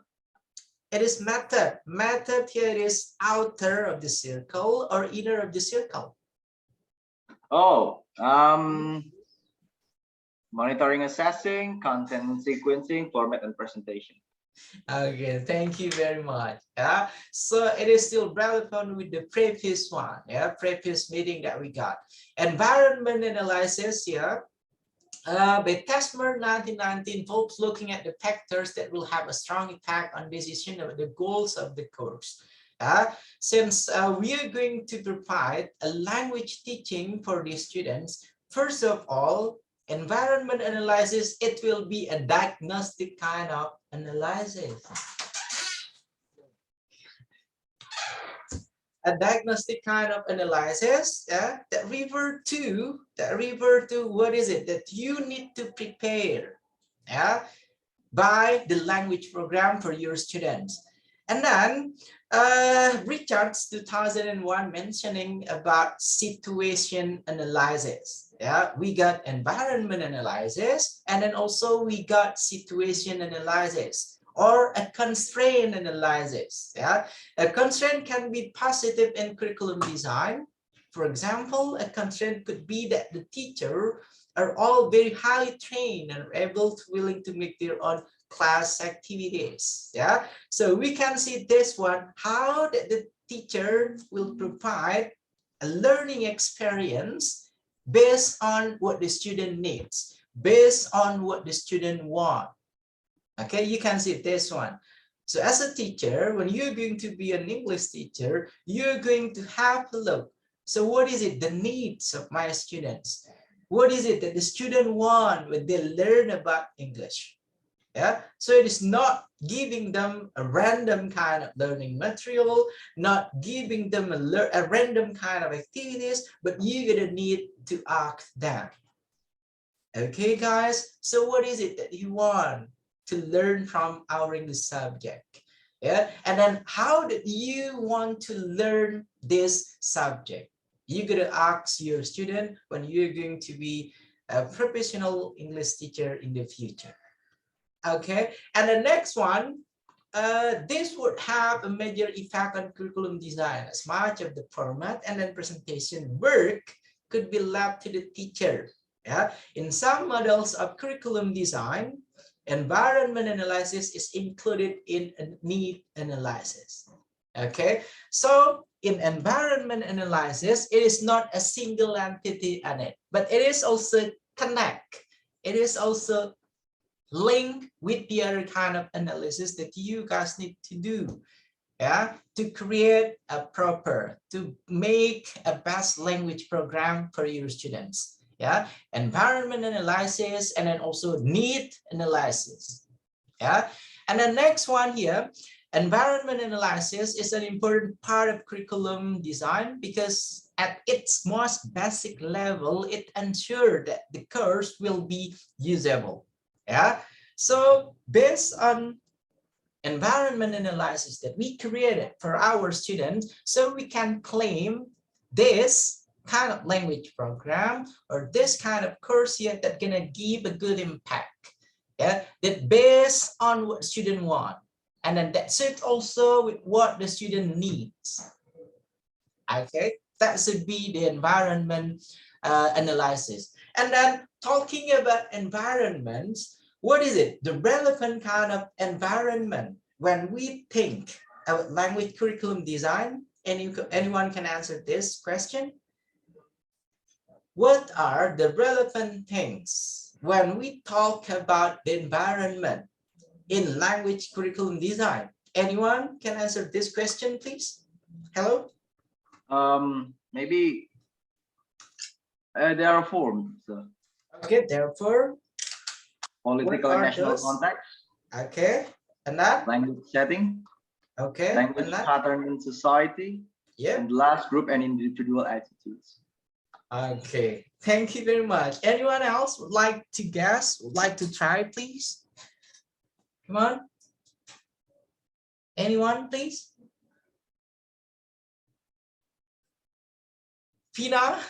It is method. Method here is outer of the circle or inner of the circle. Oh, monitoring, assessing, content sequencing, format, and presentation. Okay, thank you very much. Yeah, so it is still relevant with the previous one, yeah, previous meeting that we got. Environment analysis here. By Tesmer 1990 involves looking at the factors that will have a strong impact on decision about the goals of the course. Since we are going to provide a language teaching for the students, first of all, environment analysis, it will be a diagnostic kind of analysis. A diagnostic kind of analysis that refer to what is it that you need to prepare by the language program for your students. And then Richard's 2001 mentioning about situation analysis. Yeah, we got environment analysis, and then also we got situation analysis or a constraint analysis. Yeah, a constraint can be positive in curriculum design. For example, a constraint could be that the teacher are all very highly trained and able to willing to make their own class activities. Yeah, so we can see this one, how that the teacher will provide a learning experience based on what the student needs, based on what the student want. Okay, you can see this one. So as a teacher, when you're going to be an English teacher, you're going to have a look. So what is it, the needs of my students? What is it that the student want when they learn about English? Yeah, so it is not giving them a random kind of learning material, not giving them a random kind of activities, but you're gonna need to ask them. Okay, guys, so what is it that you want to learn from our English subject? Yeah, and then how do you want to learn this subject? You're gonna ask your student when you're going to be a professional English teacher in the future. Okay, and the next one, this would have a major effect on curriculum design, as much of the format and then presentation work could be left to the teacher. Yeah, in some models of curriculum design, environment analysis is included in a need analysis. Okay, so in environment analysis, it is not a single entity on it, but it is also connect. It is also link with the other kind of analysis that you guys need to do, yeah, to create a proper, to make a best language program for your students. Yeah, environment analysis and then also need analysis. Yeah, and the next one here, environment analysis is an important part of curriculum design because at its most basic level, it ensures that the course will be usable. Yeah, so based on environment analysis that we created for our students, so we can claim this kind of language program or this kind of course here that's gonna give a good impact. Yeah, that based on what student want, and then that suits also with what the student needs. Okay, that should be the environment analysis. And then talking about environments, what is it? The relevant kind of environment when we think about language curriculum design. Anyone can answer this question? What are the relevant things when we talk about the environment in language curriculum design? Anyone can answer this question, please? Hello? Maybe There are four. So. Okay, therefore, political and national context. Okay, and that? Language setting. Okay, language pattern in society. Yeah. And last, group and individual attitudes. Okay, thank you very much. Anyone else would like to guess, would like to try, please? Come on. Anyone, please? Fina,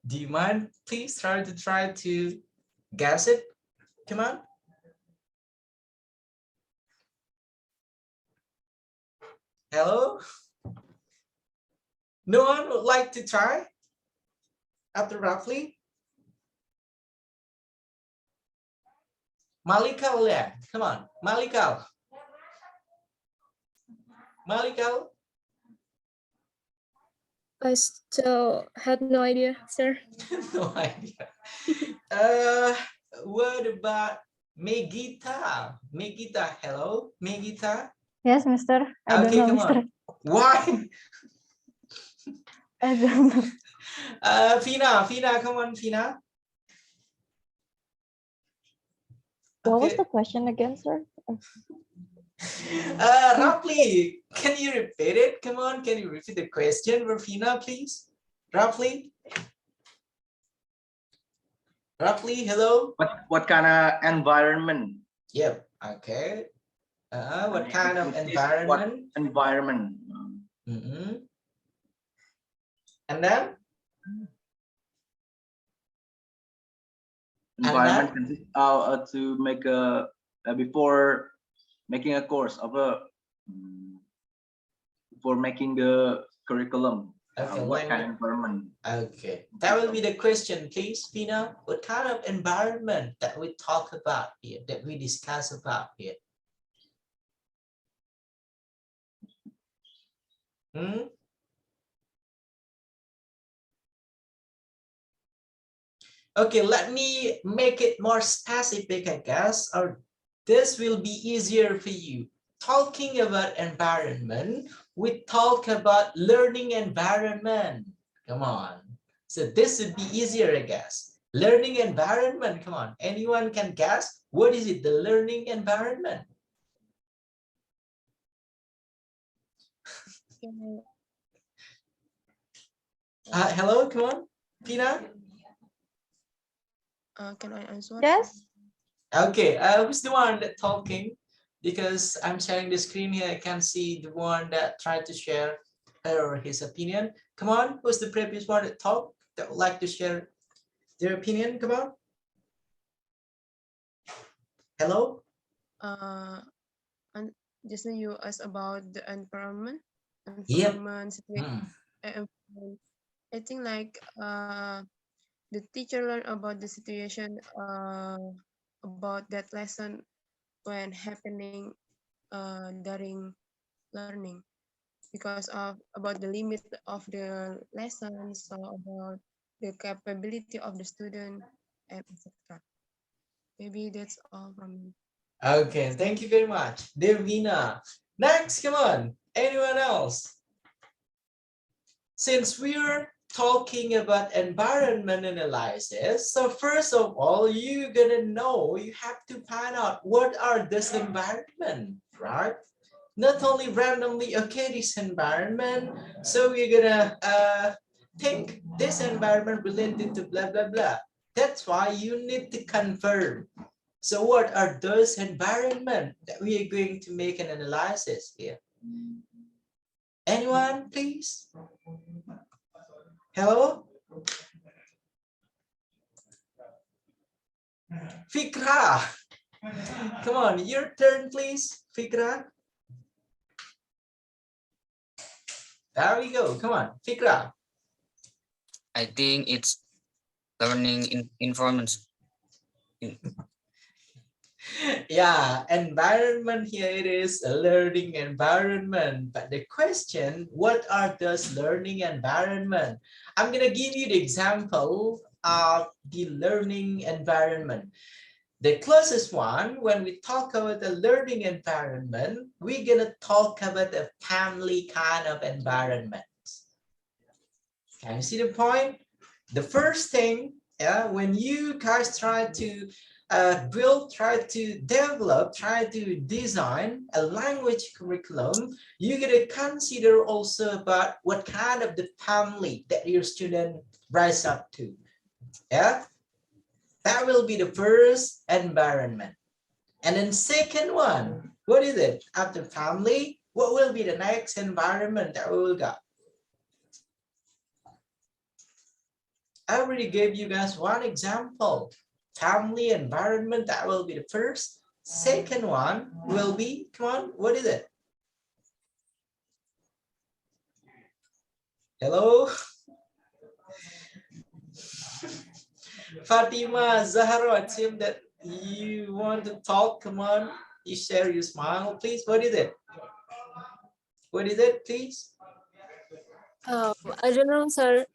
do you mind please try to guess it? Come on. Hello? No one would like to try? After roughly? Malika, yeah. Come on, Malika. Malika. I still had no idea, sir. No idea. What about Megita? Megita, hello, Megita. Yes, Mister. I don't Okay, know, come Mister. on. Why? I don't know. Fina, come on, Fina. What was Okay. the question again, sir? Roughly, can you repeat it? Come on, can you repeat the question, Rafina, please? Roughly. Roughly, hello. What kind of environment? Yep. Okay. What kind of environment? What environment? Mm-hmm. And then? Environment consists to make a before making a course of a before making the curriculum. Okay, what kind of environment? Okay, that will be the question, please, Pina. What kind of environment that we talk about here, that we discuss about here? Hmm? Okay, let me make it more specific, I guess, or this will be easier for you. Talking about environment, we talk about learning environment. Come on. So this would be easier, I guess. Learning environment, come on. Anyone can guess? What is it, the learning environment? Hello, come on, Pina. Can I answer? Yes. Okay, who's the one that talking? Because I'm sharing the screen here, I can see the one that tried to share her or his opinion. Come on, who's the previous one that talked that would like to share their opinion? Come on. Hello? And just now you asked about the environment. Yep. Environment. I think like the teacher learned about the situation about that lesson when happening during learning because of about the limit of the lesson, so about the capability of the student and etc. Maybe that's all from me. Okay, thank you very much. Devina. Next, come on. Anyone else? Since we're talking about environment analysis, so first of all, you're gonna know, you have to find out what are this environment, right? Not only randomly, okay, this environment, so we're gonna think this environment related to blah, blah, blah. That's why you need to confirm. So what are those environment that we are going to make an analysis here? Anyone, please? Hello? Fikra. Come on, your turn, please, Fikra. There we go. Come on, Fikra. I think it's learning environment. Yeah, environment here it is a learning environment. But the question, what are those learning environment? I'm gonna give you the example of the learning environment. The closest one, when we talk about the learning environment, we're gonna talk about a family kind of environment. Can you see the point? the first thing, yeah, when you guys try to try to develop, try to design a language curriculum, you gotta consider also about what kind of the family that your student rise up to. Yeah, that will be the first environment. And then second one, what is it? After family, what will be the next environment that we will got? I already gave you guys one example. Family environment, that will be the first. Second one will be, come on, what is it? Hello? Fatima, Zahra, it seems that you want to talk. Come on, you share your smile, please. What is it? What is it, please? I don't know, sir,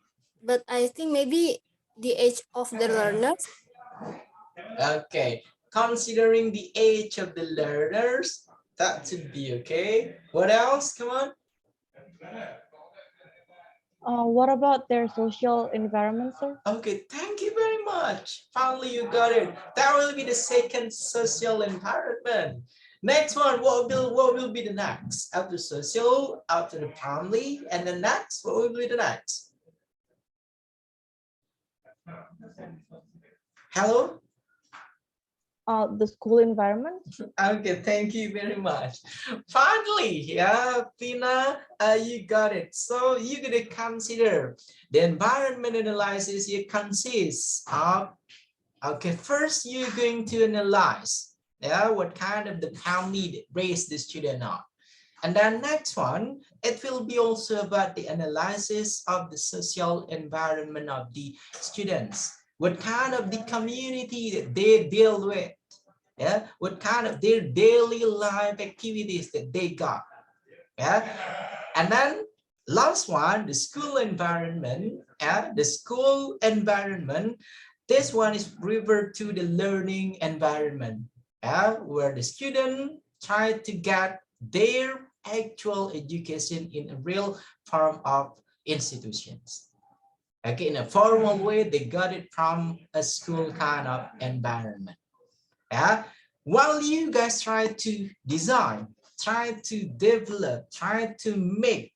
but I think maybe the age of the learners. Okay, considering the age of the learners, that should be okay. What else? Come on. What about their social environment, sir? Okay, thank you very much. Finally, you got it. That will be the second social environment. Next one, what will be the next? After social, after the family, and the next, what will be the next? Hello? The school environment. Okay, thank you very much. Finally, yeah, Tina, you got it. So you're gonna consider the environment analysis. It consists of, okay, first you're going to analyze, yeah, what kind of the family that raised the student on. And then next one, it will be also about the analysis of the social environment of the students. What kind of the community that they deal with. Yeah, what kind of their daily life activities that they got. Yeah, and then last one, the school environment. Yeah, the school environment. This one is referred to the learning environment. Yeah, where the student try to get their actual education in a real form of institutions. Okay, in a formal way, they got it from a school kind of environment. Yeah, while you guys try to design, try to develop, try to make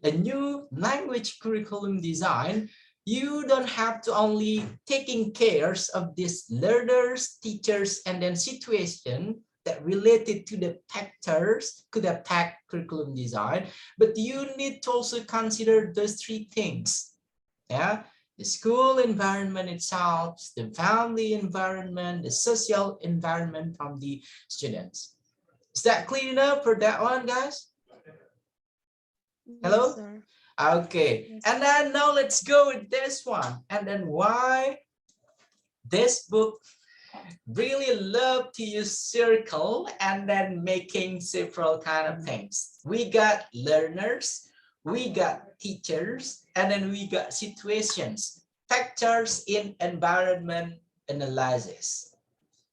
a new language curriculum design, you don't have to only taking care of these learners, teachers, and then situation that related to the factors could affect curriculum design, but you need to also consider those three things. Yeah, the school environment itself, the family environment, the social environment from the students. Is that clear enough for that one, guys? Hello? Yes, sir. Okay, Yes. and then now let's go with this one. And then why this book really love to use circle and then making several kind of things. We got learners, we got teachers, and then we got situations, factors in environment analysis.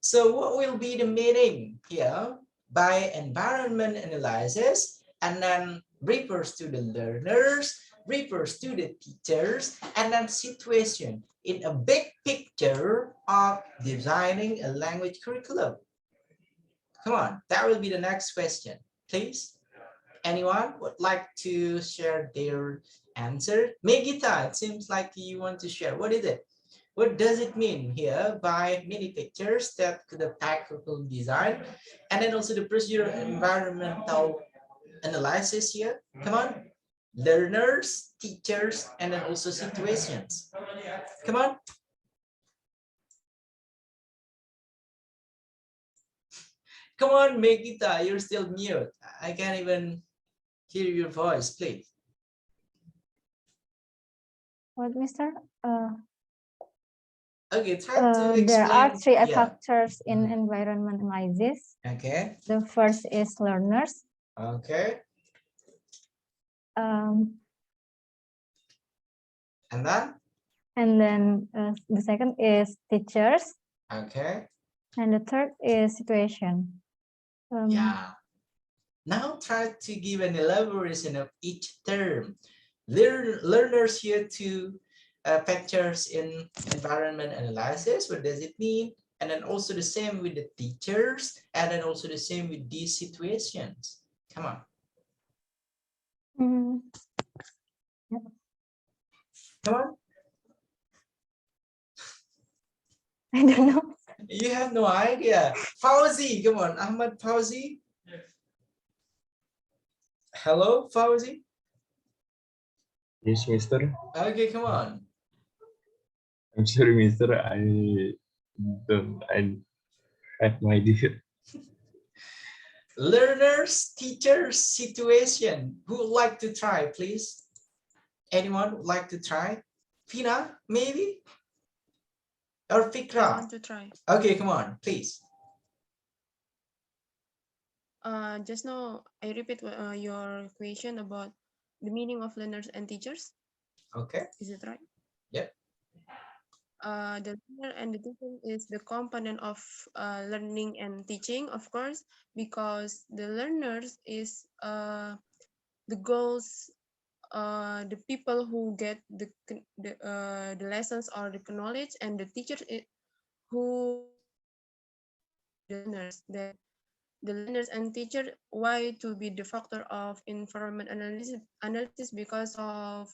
So what will be the meaning here by environment analysis, and then refers to the learners, refers to the teachers, and then situation in a big picture of designing a language curriculum? Come on, that will be the next question, please. Anyone would like to share their answer? Megita, it seems like you want to share. What is it? What does it mean here by many pictures that could affect curriculum design? And then also the procedural environmental analysis here. Come on. Learners, teachers, and then also situations. Come on. Come on, Megita, you're still mute. I can't even hear your voice, please. What, Mr.? Okay, try to explain. There are three Yeah. factors in environment analysis. Okay. The first is learners. Okay. And then? And then the second is teachers. Okay. And the third is situation. Yeah. Now try to give an elaboration of each term. Learners here to factors in environment analysis. What does it mean? And then also the same with the teachers, and then also the same with these situations. Come on. Come on. I don't know. You have no idea. Fauzi, come on. Ahmad Fauzi. Hello, Fauzi. Yes, mister. Okay, come on. I'm sorry, mister. I have no idea. Learners, teachers, situation. Who would like to try, please? Anyone would like to try? Fina, maybe? Or Fikra? I want to try. Okay, come on, please. Just now, I repeat your question about the meaning of learners and teachers. Okay. Is it right? Yep. The learner and the teacher is the component of learning and teaching, of course, because the learners is the goals, the people who get the lessons or the knowledge, and the teachers who the learners. That the learners and teacher, why to be the factor of environment analysis because of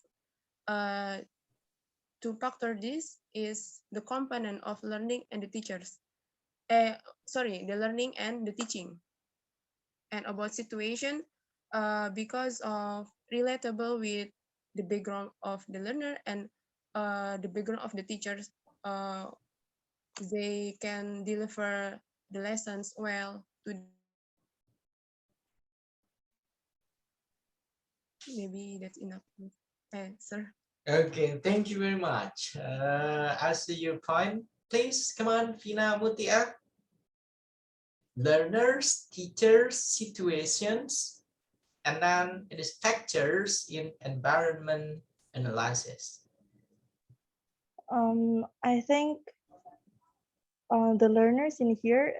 to factor this is the component of learning and the teachers. The learning and the teaching. And about situation, because of relatable with the background of the learner and the background of the teachers, they can deliver the lessons well to maybe that's enough answer. Okay, thank you very much. As to your point, please come on, Fina Mutia. Learners, teachers, situations, and then it is factors in environment analysis. I think the learners in here,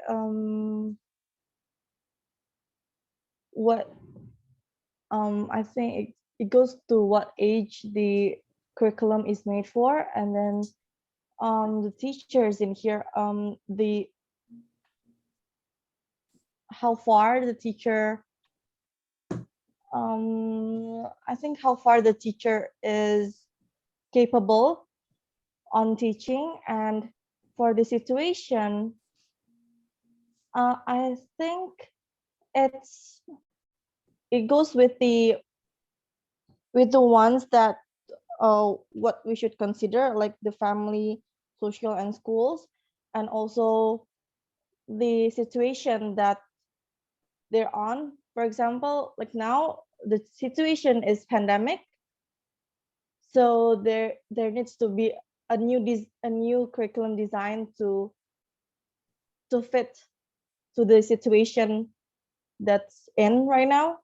I think it goes to what age the curriculum is made for, and then the teachers in here, how far the teacher, I think how far the teacher is capable on teaching. And for the situation, I think it goes with the ones that what we should consider, like the family, social, and schools, and also the situation that they're on. For example, like now the situation is pandemic, so there needs to be a new curriculum design to fit to the situation that's in right now.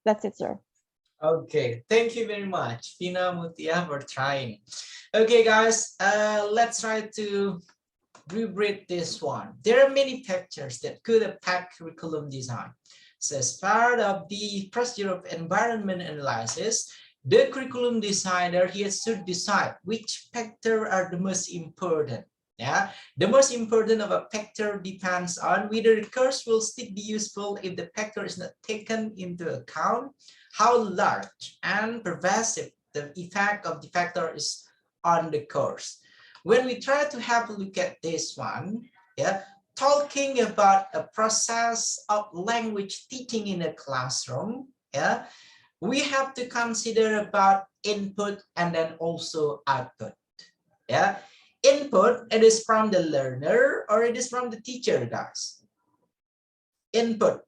That's it, sir. Okay, thank you very much, Fina Mutia, for trying. Okay, guys, let's try to reread this one. There are many factors that could affect curriculum design. So as part of the procedure of environment analysis, the curriculum designer here should decide which factors are the most important. Yeah, the most important of a factor depends on whether the course will still be useful if the factor is not taken into account, how large and pervasive the effect of the factor is on the course. When we try to have a look at this one, yeah, talking about a process of language teaching in a classroom, yeah, we have to consider about input and then also output. Yeah, input, it is from the learner or it is from the teacher, guys. Input.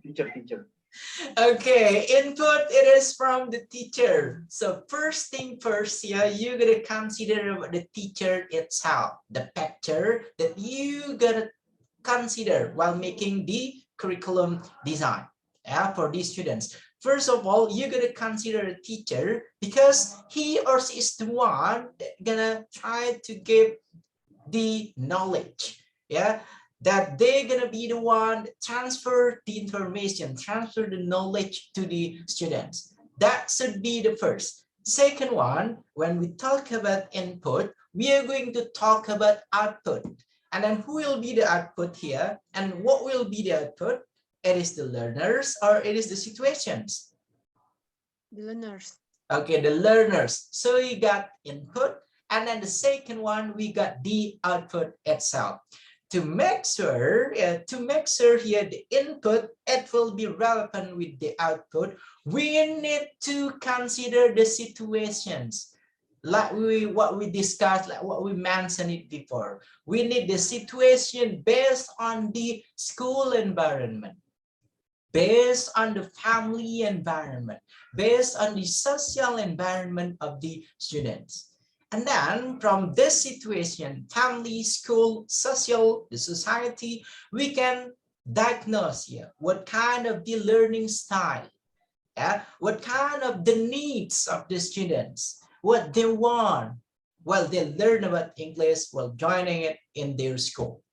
Teacher. Okay, input, it is from the teacher. So first thing first, yeah, you're gonna consider the teacher itself, the factor that you gotta consider while making the curriculum design, yeah, for these students. First of all, you're gonna consider a teacher because he or she is the one that gonna try to give the knowledge, yeah, that they're gonna be the one that transfer the information, transfer the knowledge to the students. That should be the first. Second one, when we talk about input, we are going to talk about output. And then who will be the output here? And what will be the output? It is the learners or it is the situations? The learners. Okay, the learners. So we got input. And then the second one, we got the output itself. To make sure here the input, it will be relevant with the output, we need to consider the situations. Like what we discussed, like what we mentioned it before. We need the situation based on the school environment, based on the family environment, based on the social environment of the students. And then from this situation, family, school, social, the society, we can diagnose here what kind of the learning style, what kind of the needs of the students, what they want while they learn about English while joining it in their school.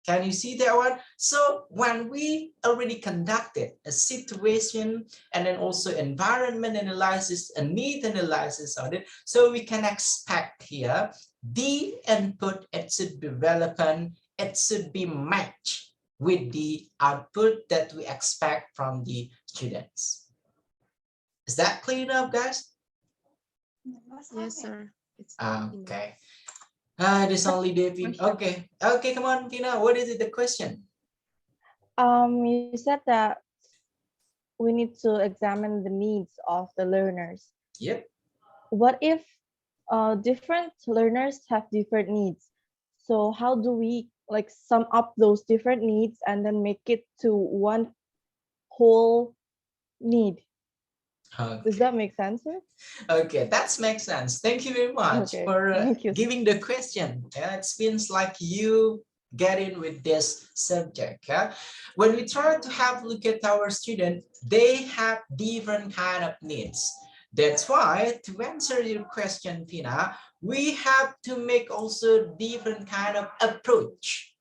Can you see that one? So when we already conducted a situation and then also environment analysis, a need analysis on it, so we can expect here the input, it should be relevant, it should be matched with the output that we expect from the students. Is that clear enough, guys? Yes, sir. It's okay. This only David. Okay. Okay, come on, Tina. What is it, the question? You said that we need to examine the needs of the learners. Yep. What if different learners have different needs? So how do we like sum up those different needs and then make it to one whole need? Okay. Does that make sense, sir? Okay, that makes sense. Thank you very much for giving the question. Yeah, it seems like you get in with this subject. Yeah? When we try to have a look at our students, they have different kind of needs. That's why to answer your question, Tina, we have to make also different kind of approach.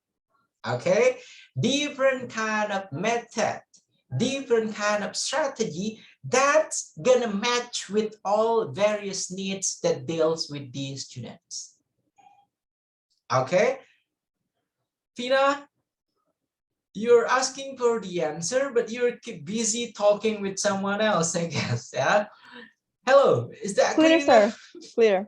Okay, different kind of method, different kind of strategy that's gonna match with all various needs that deals with these students. Okay, Tina, you're asking for the answer, but you're busy talking with someone else, I guess. Yeah. Hello, is that clear, sir? Clear.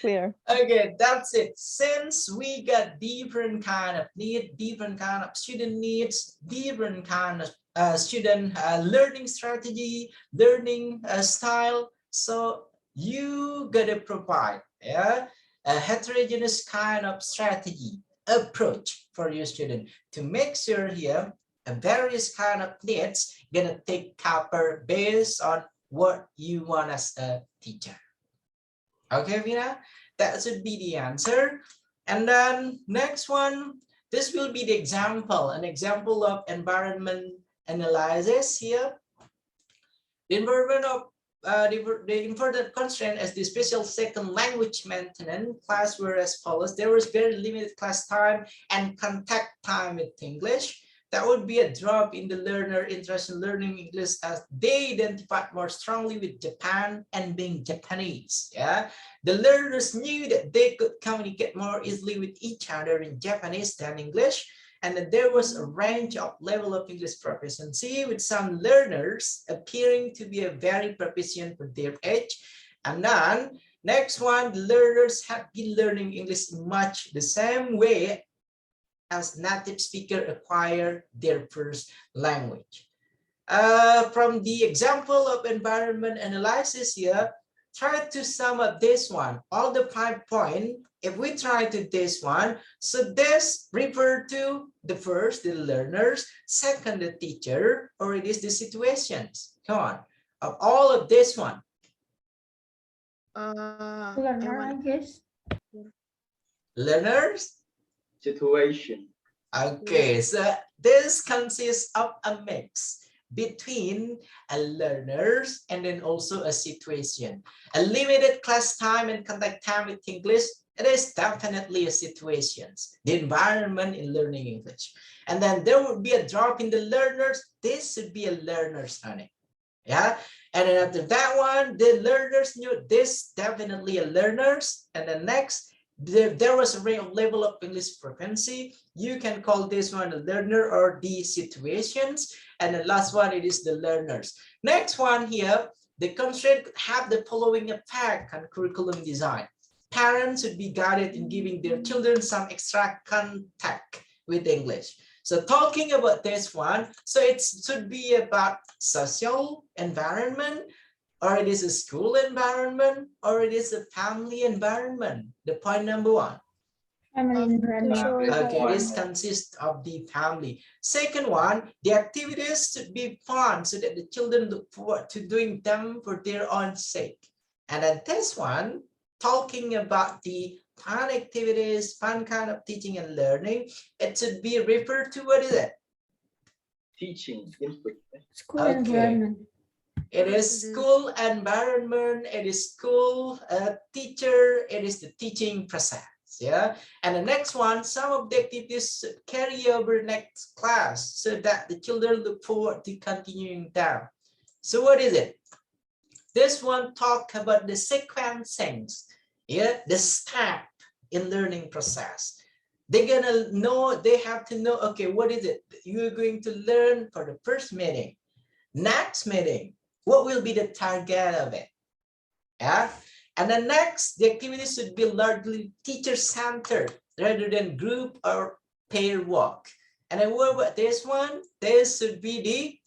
Clear. Okay, that's it. Since we got different kind of need, different kind of student needs, different kind of student learning strategy, learning style, so you gotta provide a heterogeneous kind of strategy approach for your student to make sure here various kind of needs gonna take cover based on what you want as a teacher. Okay, Vina, that should be the answer. And then next one, this will be the example, an example of environment analysis here. The environment of the important constraint as the special second language maintenance class were as follows. There was very limited class time and contact time with English. That would be a drop in the learner interest in learning English as they identified more strongly with Japan and being Japanese. Yeah, the learners knew that they could communicate more easily with each other in Japanese than English, and that there was a range of level of English proficiency, with some learners appearing to be a very proficient for their age. And then next one, the learners had been learning English in much the same way as native speaker acquire their first language. From the example of environment analysis here, try to sum up this one. All the 5 points, if we try to this one, so this refer to the first, the learners, second, the teacher, or it is the situations. Come on, of all of this one. Learner, I guess. Learners? Situation. Okay, so this consists of a mix between a learners and then also a situation. A limited class time and contact time with English, It is definitely a situations, the environment in learning English. And then there would be a drop in the learners. This should be a learner's learning. Yeah. And then after that one, the learners knew this, definitely a learners. And then next, there was a level of English frequency. You can call this one a learner or the situations. And the last one, it is the learners. Next one here, the constraint could have the following effect on curriculum design. Parents should be guided in giving their children some extra contact with English. So talking about this one, so it should be about social environment, or it is a school environment, or it is a family environment. The point number one. Family environment. Okay, this consists of the family. Second one, the activities should be fun so that the children look forward to doing them for their own sake. And then this one, talking about the fun activities, fun kind of teaching and learning, it should be referred to, what is it? Teaching input. School environment. It is school environment, it is school teacher, it is the teaching process. Yeah. And the next one, some of the activities carry over next class so that the children look forward to continuing them. So what is it? This one talk about the sequencing, yeah, the step in learning process. They're gonna know, they have to know, okay, what is it you're going to learn for the first meeting? Next meeting, what will be the target of it? Yeah. And then next, the activities should be largely teacher-centered rather than group or pair work. And then what about this one? This should be the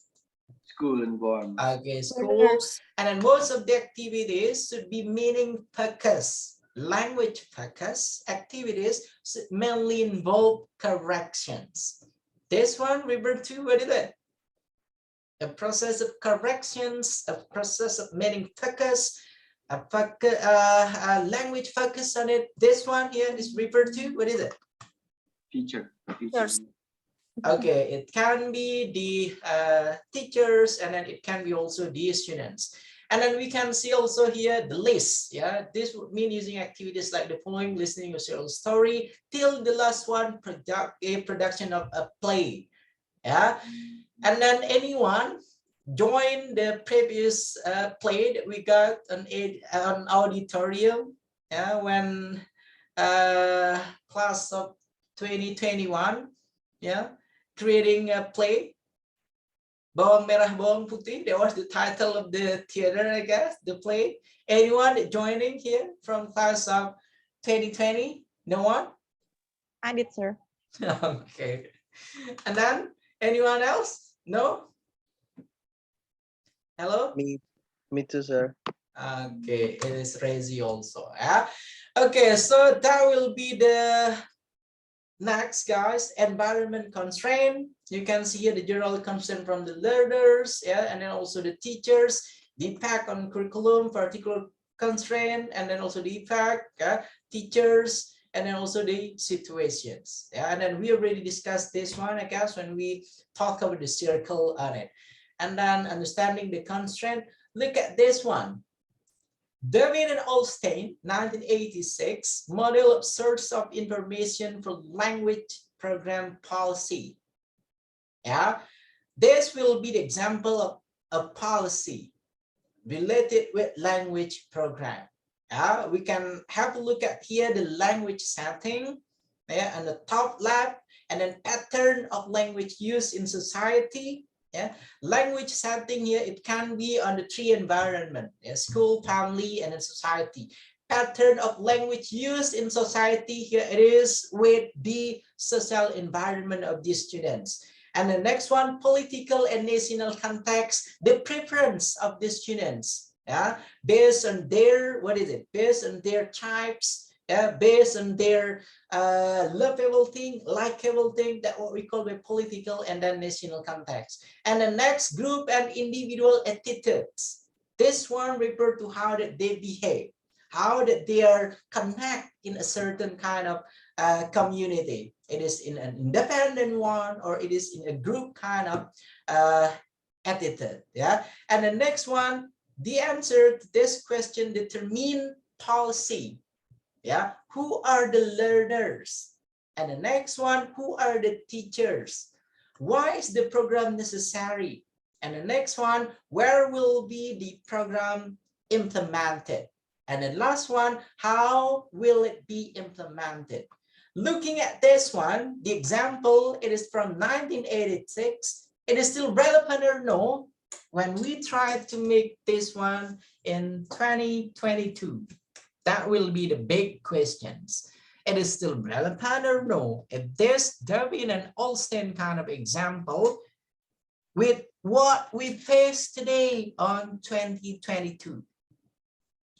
school environment. Okay, schools. And then most of the activities should be meaning focus, language focus activities should mainly involve corrections. This one referred to, what is it? A process of corrections, a process of meaning focus, a language focus on it. This one here is referred to, what is it? Teacher. Okay, it can be the teachers, and then it can be also the students. And then we can see also here the list. Yeah, this would mean using activities like the following: listening or share a story, till the last one, production of a play. Yeah, and then anyone join the previous play that we got on auditorium, yeah, when class of 2021, yeah, creating a play, Bawang Merah Bawang Putih. That was the title of the theater, I guess, the play. Anyone joining here from class of 2020? No one? I did, sir. Okay. And then anyone else? No? Hello? Me too, sir. Okay, it is Rezi also. Yeah. Okay, so that will be the next, guys. Environment constraint. You can see here the general constraint from the learners, yeah, and then also the teachers, the impact on curriculum, particular constraint, and then also the impact, yeah, teachers, and then also the situations. Yeah, and then we already discussed this one, I guess, when we talk about the circle on it. And then understanding the constraint, look at this one. David and Olstein, 1986, model of source of information for language program policy. Yeah, this will be the example of a policy related with language program. Yeah, we can have a look at here the language setting, yeah, on the top left, and then pattern of language use in society. Yeah, language setting here, it can be on the three environment, yeah, school, family, and then society. Pattern of language used in society here, it is with the social environment of the students. And the next one, political and national context, the preference of the students, yeah, based on their, what is it, based on their types, based on their lovable thing, likable thing, that what we call the political and then national context. And the next, group and individual attitudes. This one refer to how that they behave, how that they are connect in a certain kind of community. It is in an independent one, or it is in a group kind of attitude. Yeah. And the next one, the answer to this question determine policy. Yeah, who are the learners? And the next one, who are the teachers? Why is the program necessary? And the next one, where will be the program implemented? And the last one, how will it be implemented? Looking at this one, the example, it is from 1986. It is still relevant or no when we try to make this one in 2022? That will be the big questions. It is still relevant or no? If this Darwin and Olstein kind of example with what we face today on 2022.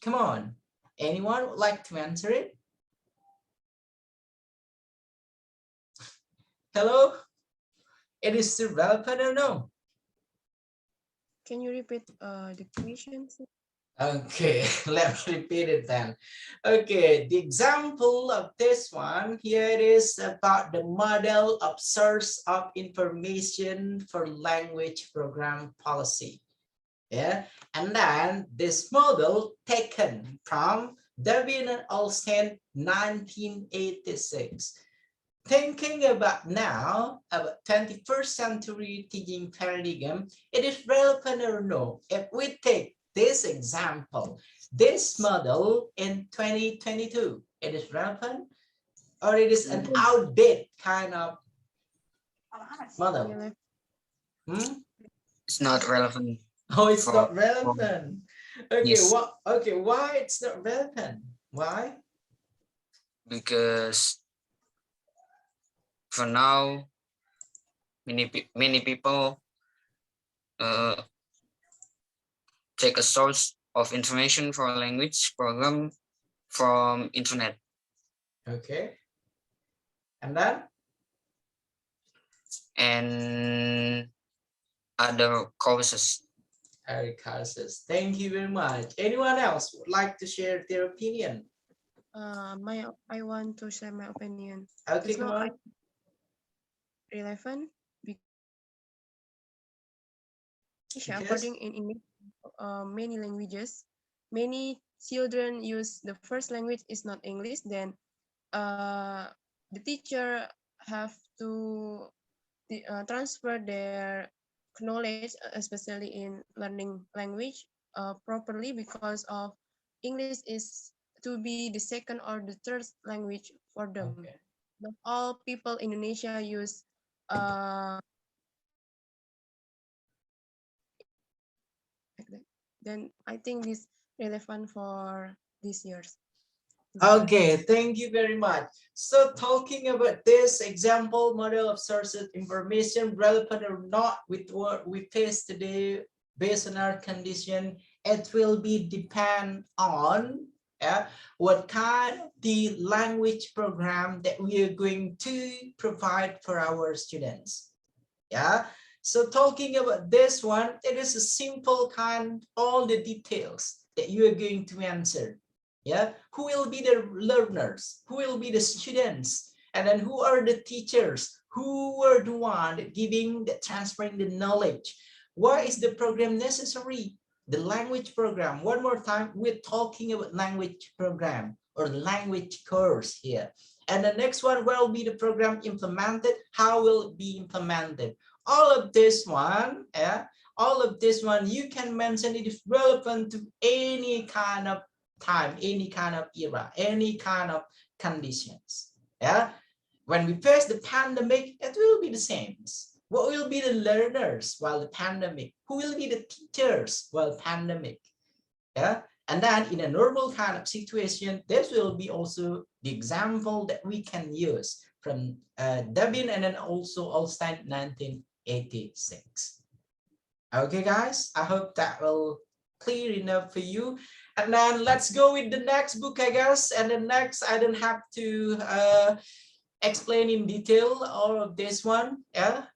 Come on, anyone would like to answer it? Hello? It is still relevant or no? Can you repeat the question? Okay, let me repeat it then. Okay, the example of this one here it is about the model of source of information for language program policy. Yeah, and then this model taken from Darwin and Olstein 1986. Thinking about now, about 21st century teaching paradigm, it is relevant or no? If we take this example, this model in 2022, it is relevant or it is an outdated kind of model? It's not relevant. Oh, it's not relevant. Okay, yes. Okay, why it's not relevant? Why? Because for now, many people take a source of information for a language program from internet. Okay. And then? And other courses. Other courses. Thank you very much. Anyone else would like to share their opinion? I want to share my opinion. Okay, come on. Relevant because Because? according in English, many languages, many children use the first language is not English. Then the teacher have to transfer their knowledge, especially in learning language properly, because of English is to be the second or the third language for them. Okay. Not all people in Indonesia use then I think this relevant for this year's. Okay, thank you very much. So talking about this example model of sources information relevant or not with what we face today based on our condition, it will be depend on what kind of the language program that we are going to provide for our students. Yeah. So talking about this one, it is a simple kind, all the details that you are going to answer. Yeah, who will be the learners, who will be the students, and then who are the teachers, who are the one giving the transferring the knowledge. Why is the program necessary? The language program. One more time, we're talking about language program or language course here. And the next one, where will be the program implemented? How will it be implemented? All of this one, all of this one, you can mention it is relevant to any kind of time, any kind of era, any kind of conditions. Yeah, when we face the pandemic, it will be the same. What will be the learners while the pandemic? Who will be the teachers while pandemic? Yeah, and then in a normal kind of situation, this will be also the example that we can use from Devin and then also Olstein 1986. Okay, guys, I hope that will clear enough for you. And then let's go with the next book, I guess. And the next, I don't have to explain in detail all of this one,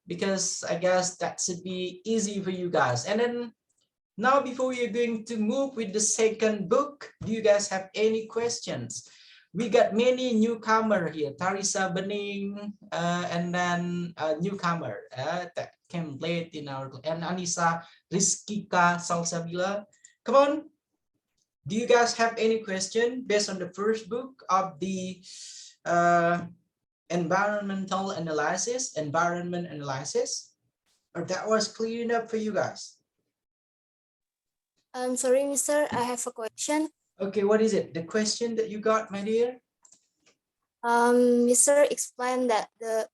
because I guess that should be easy for you guys. And then now, before you're going to move with the second book, do you guys have any questions? We got many newcomer here, Tarisa Bening, and then a newcomer that came late in our, and Anissa Rizkika Salsabila. Come on, Do you guys have any question based on the first book of the environment analysis, or that was clear enough for you guys? I'm sorry, Mr. I have a question. Okay, what is it? The question that you got, my dear? Mr. explained that the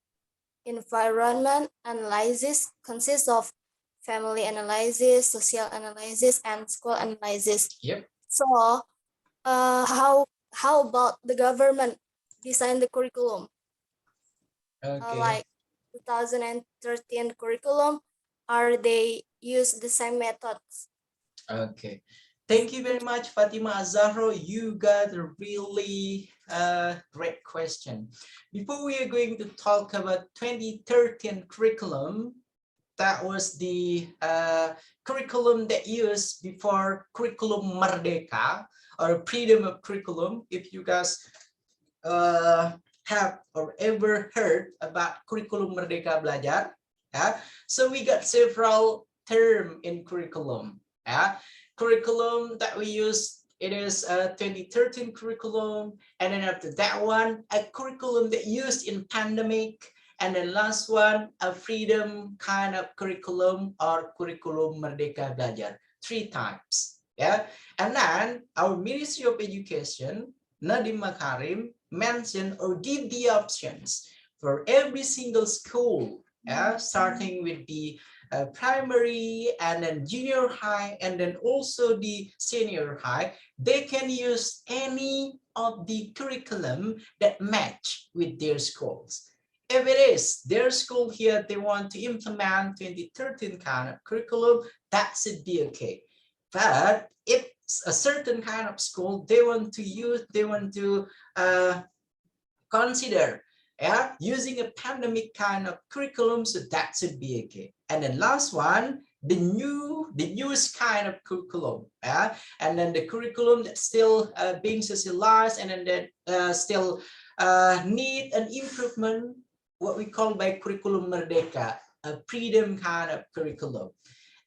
environment analysis consists of family analysis, social analysis, and school analysis. Yep. So, how about the government design the curriculum? Okay. Like 2013 curriculum, are they use the same methods? Okay. Thank you very much, Fatima Azahro. You got a really great question. Before we are going to talk about 2013 curriculum, that was the curriculum that used before curriculum Merdeka or freedom of curriculum. If you guys have or ever heard about curriculum Merdeka Belajar, yeah? So we got several terms in curriculum. Yeah? Curriculum that we use, it is a 2013 curriculum, and then after that one, a curriculum that used in pandemic, and then last one, a freedom kind of curriculum or curriculum Merdeka Belajar, 3 times. Yeah, and then our Ministry of Education, Nadiem Makarim, mention or give the options for every single school, starting with the primary and then junior high and then also the senior high. They can use any of the curriculum that match with their schools. If it is their school here, they want to implement 2013 kind of curriculum, that should be okay. But if a certain kind of school they want to consider using a pandemic kind of curriculum, so that should be okay. And then last one, the newest kind of curriculum, and then the curriculum that's still being socialized and then that still need an improvement, what we call by curriculum Merdeka, a freedom kind of curriculum.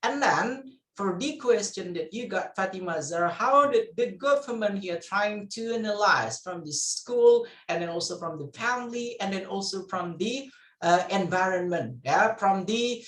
And then for the question that you got, Fatima Zara, how did the government here trying to analyze from the school and then also from the family and then also from the environment, from the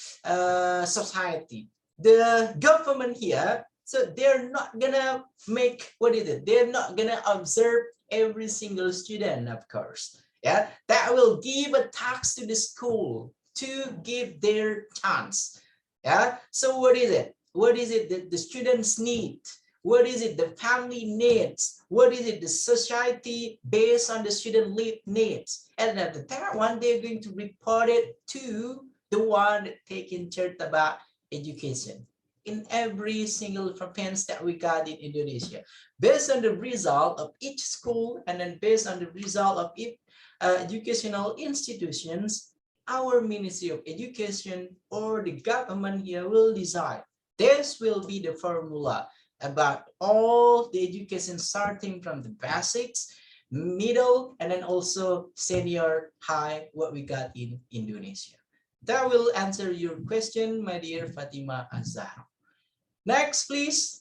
society? The government here, so they're not gonna make, they're not gonna observe every single student, of course. Yeah, that will give a task to the school to give their chance. Yeah, so what is it? What is it that the students need? What is it the family needs? What is it the society based on the student needs? And at the that one, they're going to report it to the one that taking charge about education in every single province that we got in Indonesia. Based on the result of each school and then based on the result of each educational institutions, our Ministry of Education or the government here will decide. This will be the formula about all the education starting from the basics, middle, and then also senior high, what we got in Indonesia. That will answer your question, my dear Fatima Azhar. Next, please.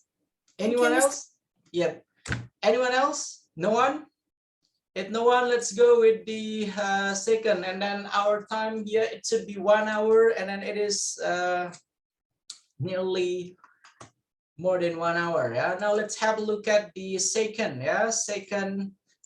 Anyone else? Yep. Anyone else? No one? If no one, let's go with the second, and then our time here, it should be 1 hour, and then it is nearly more than 1 hour. Yeah, now let's have a look at the second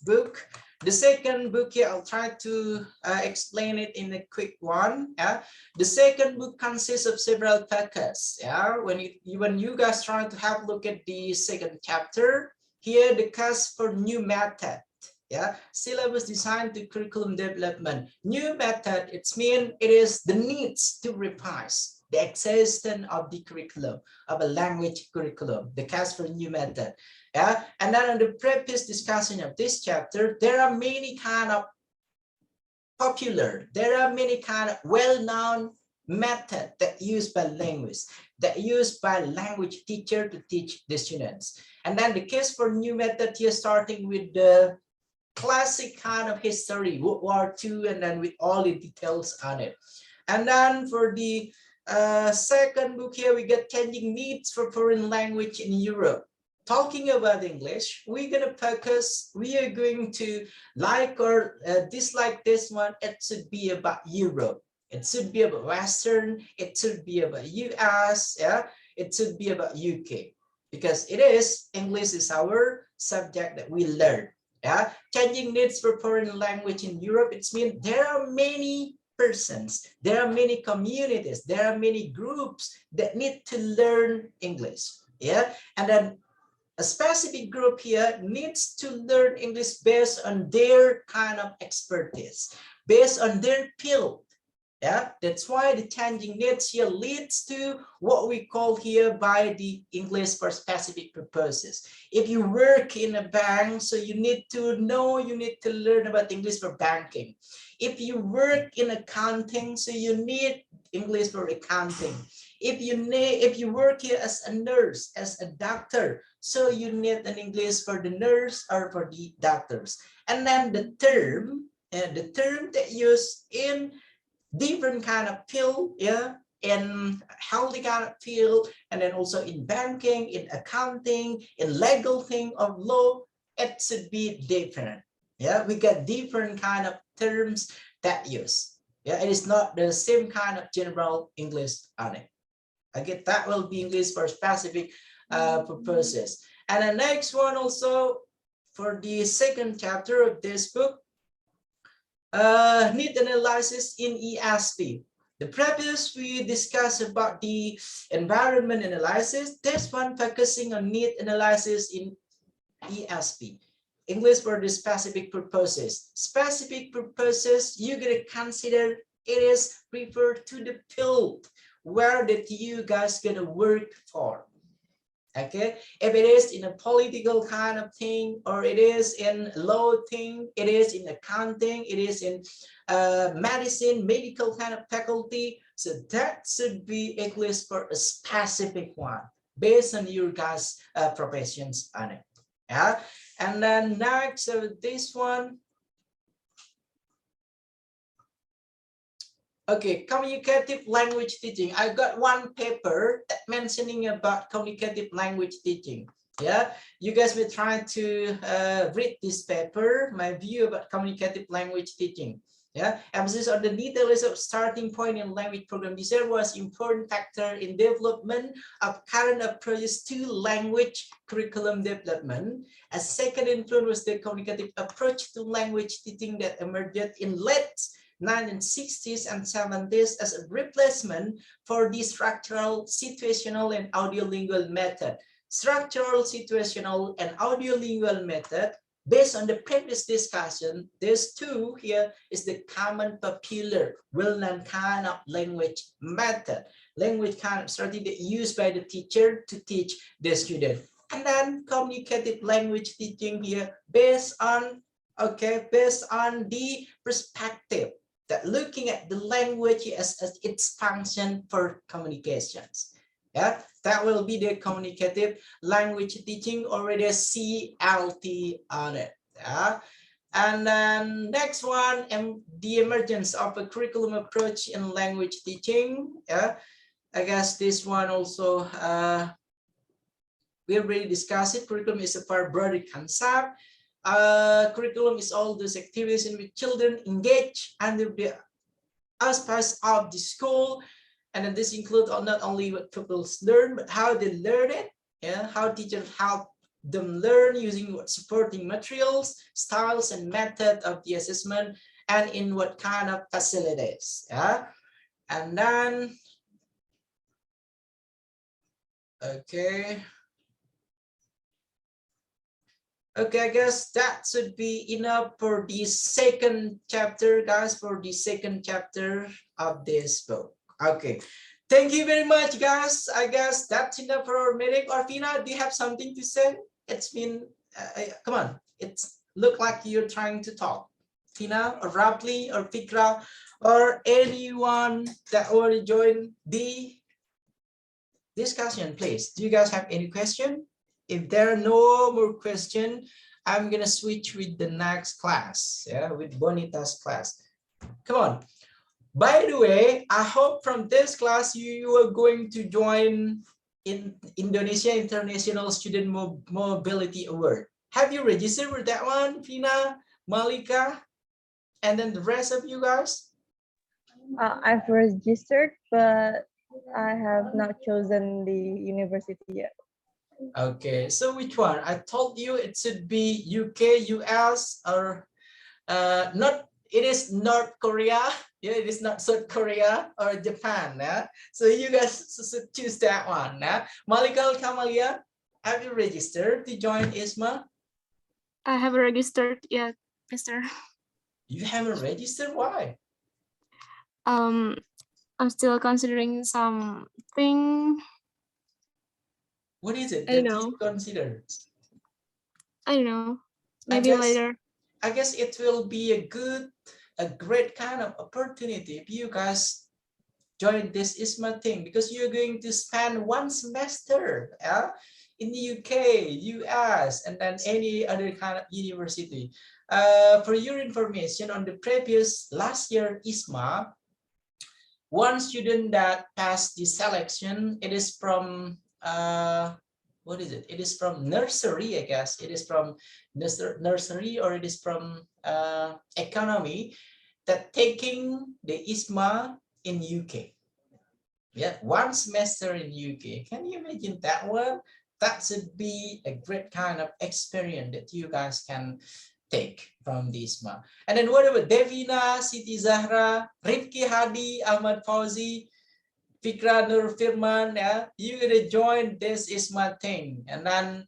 book. The second book here, I'll try to explain it in a quick one. Yeah, the second book consists of several packets. Yeah, when you guys try to have a look at the second chapter here, the cast for new method. Yeah, syllabus design to curriculum development. New method, it's mean it is the needs to revise the existence of the curriculum, of a language curriculum, the cast for new method. Yeah, and then on the previous discussion of this chapter, there are many kind of well-known method that used by linguists, that used by language teacher to teach the students. And then the case for new method here, starting with the classic kind of history, World War II, and then with all the details on it. And then for the second book here, we get changing needs for foreign language in Europe, talking about English, we're gonna focus, we are going to like or dislike this one. It should be about Europe. It should be about Western. It should be about US. Yeah, it should be about UK, because it is English is our subject that we learn. Yeah, changing needs for foreign language in Europe. It means there are many persons, there are many communities, there are many groups that need to learn English. Yeah, and then a specific group here needs to learn English based on their kind of expertise, based on their field. Yeah, that's why the changing needs here leads to what we call here by the English for specific purposes. If you work in a bank, so you need to know, you need to learn about English for banking. If you work in accounting, so you need English for accounting. If you work here as a nurse, as a doctor, so you need an English for the nurse or for the doctors. And then the term that used in different kind of field, yeah, in healthy kind of field, and then also in banking, in accounting, in legal thing of law, it should be different. Yeah, we get different kind of terms that use. Yeah, it is not the same kind of general English on it. Again, that will be English for specific purposes. And the next one also for the second chapter of this book, need analysis in ESP. The previous we discussed about the environment analysis. This one focusing on need analysis in ESP, English for the specific purposes. Specific purposes, you're gonna consider it is referred to the field where that you guys gonna work for. Okay, if it is in a political kind of thing, or it is in law thing, it is in accounting, it is in medicine, medical kind of faculty, so that should be English for a specific one based on your guys' professions on it. Yeah, and then next, so this one. Okay, communicative language teaching. I got one paper that mentioning about communicative language teaching. Yeah, you guys will try to read this paper, my view about communicative language teaching. Yeah, emphasis on the details of starting point in language program design was important factor in development of current approaches to language curriculum development. A second influence was the communicative approach to language teaching that emerged in late 1960s and 70s as a replacement for the structural, situational, and audiolingual method. Structural, situational, and audiolingual method, based on the previous discussion, these two here is the common, popular, well-known kind of language method, language kind of strategy used by the teacher to teach the student. And then communicative language teaching here based on, based on the perspective that looking at the language as its function for communications. Yeah, that will be the communicative language teaching, already a CLT on it. Yeah, and then next one, the emergence of a curriculum approach in language teaching. Yeah, I guess this one also we already discussed it. Curriculum is a far broader concept. Curriculum is all those activities in which children engage under the aspects of the school, and then this includes not only what pupils learn, but how they learn it, yeah, how teachers help them learn using what supporting materials, styles, and method of the assessment, and in what kind of facilities. Yeah, and then okay. Okay, I guess that should be enough for the second chapter, guys, for the second chapter of this book. Okay, thank you very much, guys. I guess that's enough for our meeting. Orfina, do you have something to say? It's been, come on, it's look like you're trying to talk. Fina, or Rapli, or Fikra, or anyone that already joined the discussion, please. Do you guys have any question? If there are no more questions, I'm gonna switch with the next class, yeah, with Bonita's class. Come on. By the way, I hope from this class you are going to join in Indonesia International Student Mobility Award. Have you registered for that one, Fina, Malika, and then the rest of you guys? I've registered, but I have not chosen the university yet. Okay, so which one? I told you it should be UK, US, or not. It is North Korea. Yeah, it is not South Korea or Japan. Yeah? So you guys should choose that one. Yeah? Malika Kamalia, have you registered to join ISMA? I haven't registered yet, Mister. You haven't registered? Why? I'm still considering something. What is it I that know. you consider? I don't know. Maybe later. I guess it will be a great kind of opportunity if you guys join this ISMA thing, because you're going to spend 1 semester in the UK, US, and then any other kind of university. For your information, on the previous last year ISMA, one student that passed the selection, it is from what is it? It is from nursery, I guess. It is from nursery, or it is from economy, that taking the ISMA in UK. Yeah, 1 semester in UK. Can you imagine that one? That should be a great kind of experience that you guys can take from the ISMA. And then what about Devina, Siti Zahra, Rifki Hadi, Ahmad Fauzi, Fikra Nur Firman? Yeah, you're gonna join this ISMA thing. And then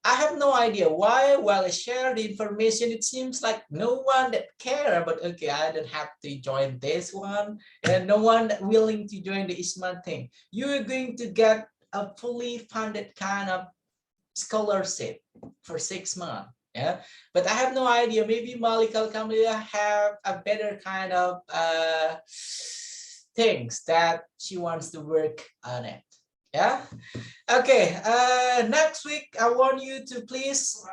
I have no idea why. While I share the information, it seems like no one that care about, okay, I don't have to join this one, and no one that willing to join the ISMA thing. You're going to get a fully funded kind of scholarship for 6 months. Yeah, but I have no idea. Maybe Malik Al Kamila have a better kind of things that she wants to work on it. Yeah. Okay. Next week I want you to please.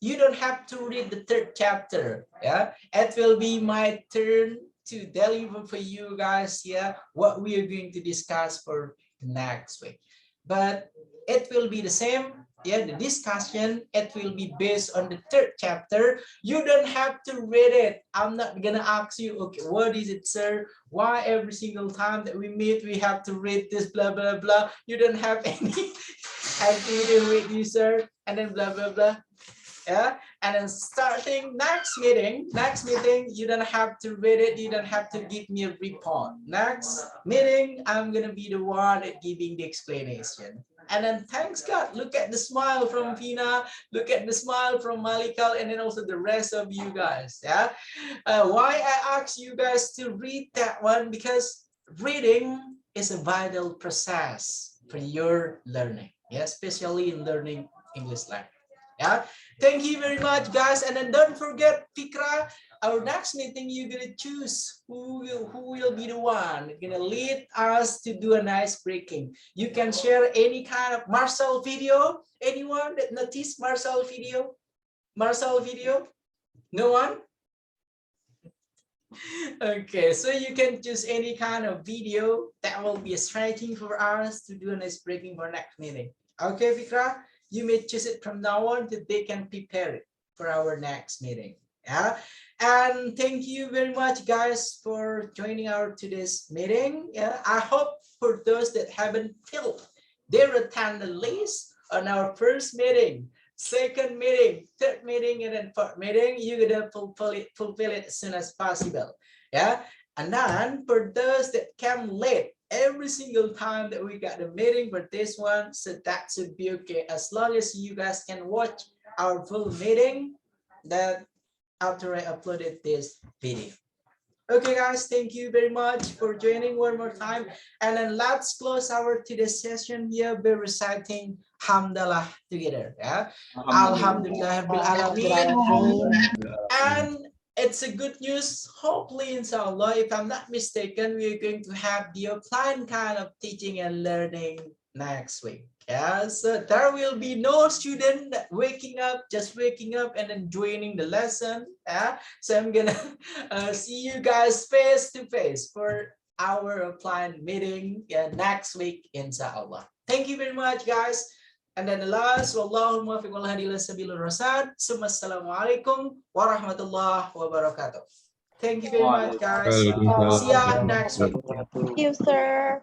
You don't have to read the 3rd chapter. Yeah. It will be my turn to deliver for you guys. Yeah. What we are going to discuss for next week, but it will be the same. Yeah, the discussion, it will be based on the 3rd chapter. You don't have to read it. I'm not gonna ask you, okay, what is it, sir? Why every single time that we meet we have to read this, blah blah blah? You don't have any activity with you, sir, and then blah blah blah. Yeah, and then starting next meeting, you don't have to read it, you don't have to give me a report. Next meeting, I'm gonna be the one giving the explanation. And then thanks God, look at the smile from Fina, look at the smile from Malikal, and then also the rest of you guys. Yeah, why I ask you guys to read that one, because reading is a vital process for your learning. Yeah, especially in learning English language. Yeah, thank you very much, guys. And then don't forget, Fikra, our next meeting, you're gonna choose who will be the one gonna lead us to do a nice breaking. You can share any kind of Marcel video. Anyone that noticed Marcel video? Marcel video? No one? Okay, so you can choose any kind of video that will be striking for us to do a nice breaking for next meeting. Okay, Fikra? You may choose it from now on that they can prepare it for our next meeting. Yeah, and thank you very much, guys, for joining our today's meeting. Yeah, I hope for those that haven't filled their attendance list on our first meeting, second meeting, third meeting, and then 4th meeting, you're gonna fulfill it as soon as possible. Yeah, and then for those that came late every single time that we got the meeting for this one, so that should be okay, as long as you guys can watch our full meeting that after I uploaded this video. Okay, guys, thank you very much for joining one more time. And then let's close our today's session here by reciting Hamdalah together. Yeah, Alhamdulillahirrahmanirrahim. And it's a good news. Hopefully, inshallah, if I'm not mistaken, we're going to have the offline kind of teaching and learning next week. Yeah, so there will be no student just waking up and then joining the lesson. Yeah, so I'm gonna see you guys face to face for our planned meeting next week, inshallah. Thank you very much, guys. And then the last, wallahu muwaffiq wal hadi ila sabilir rasyad. Assalamualaikum warahmatullahi wabarakatuh. Thank you very much, guys. See ya next week. Thank you, sir.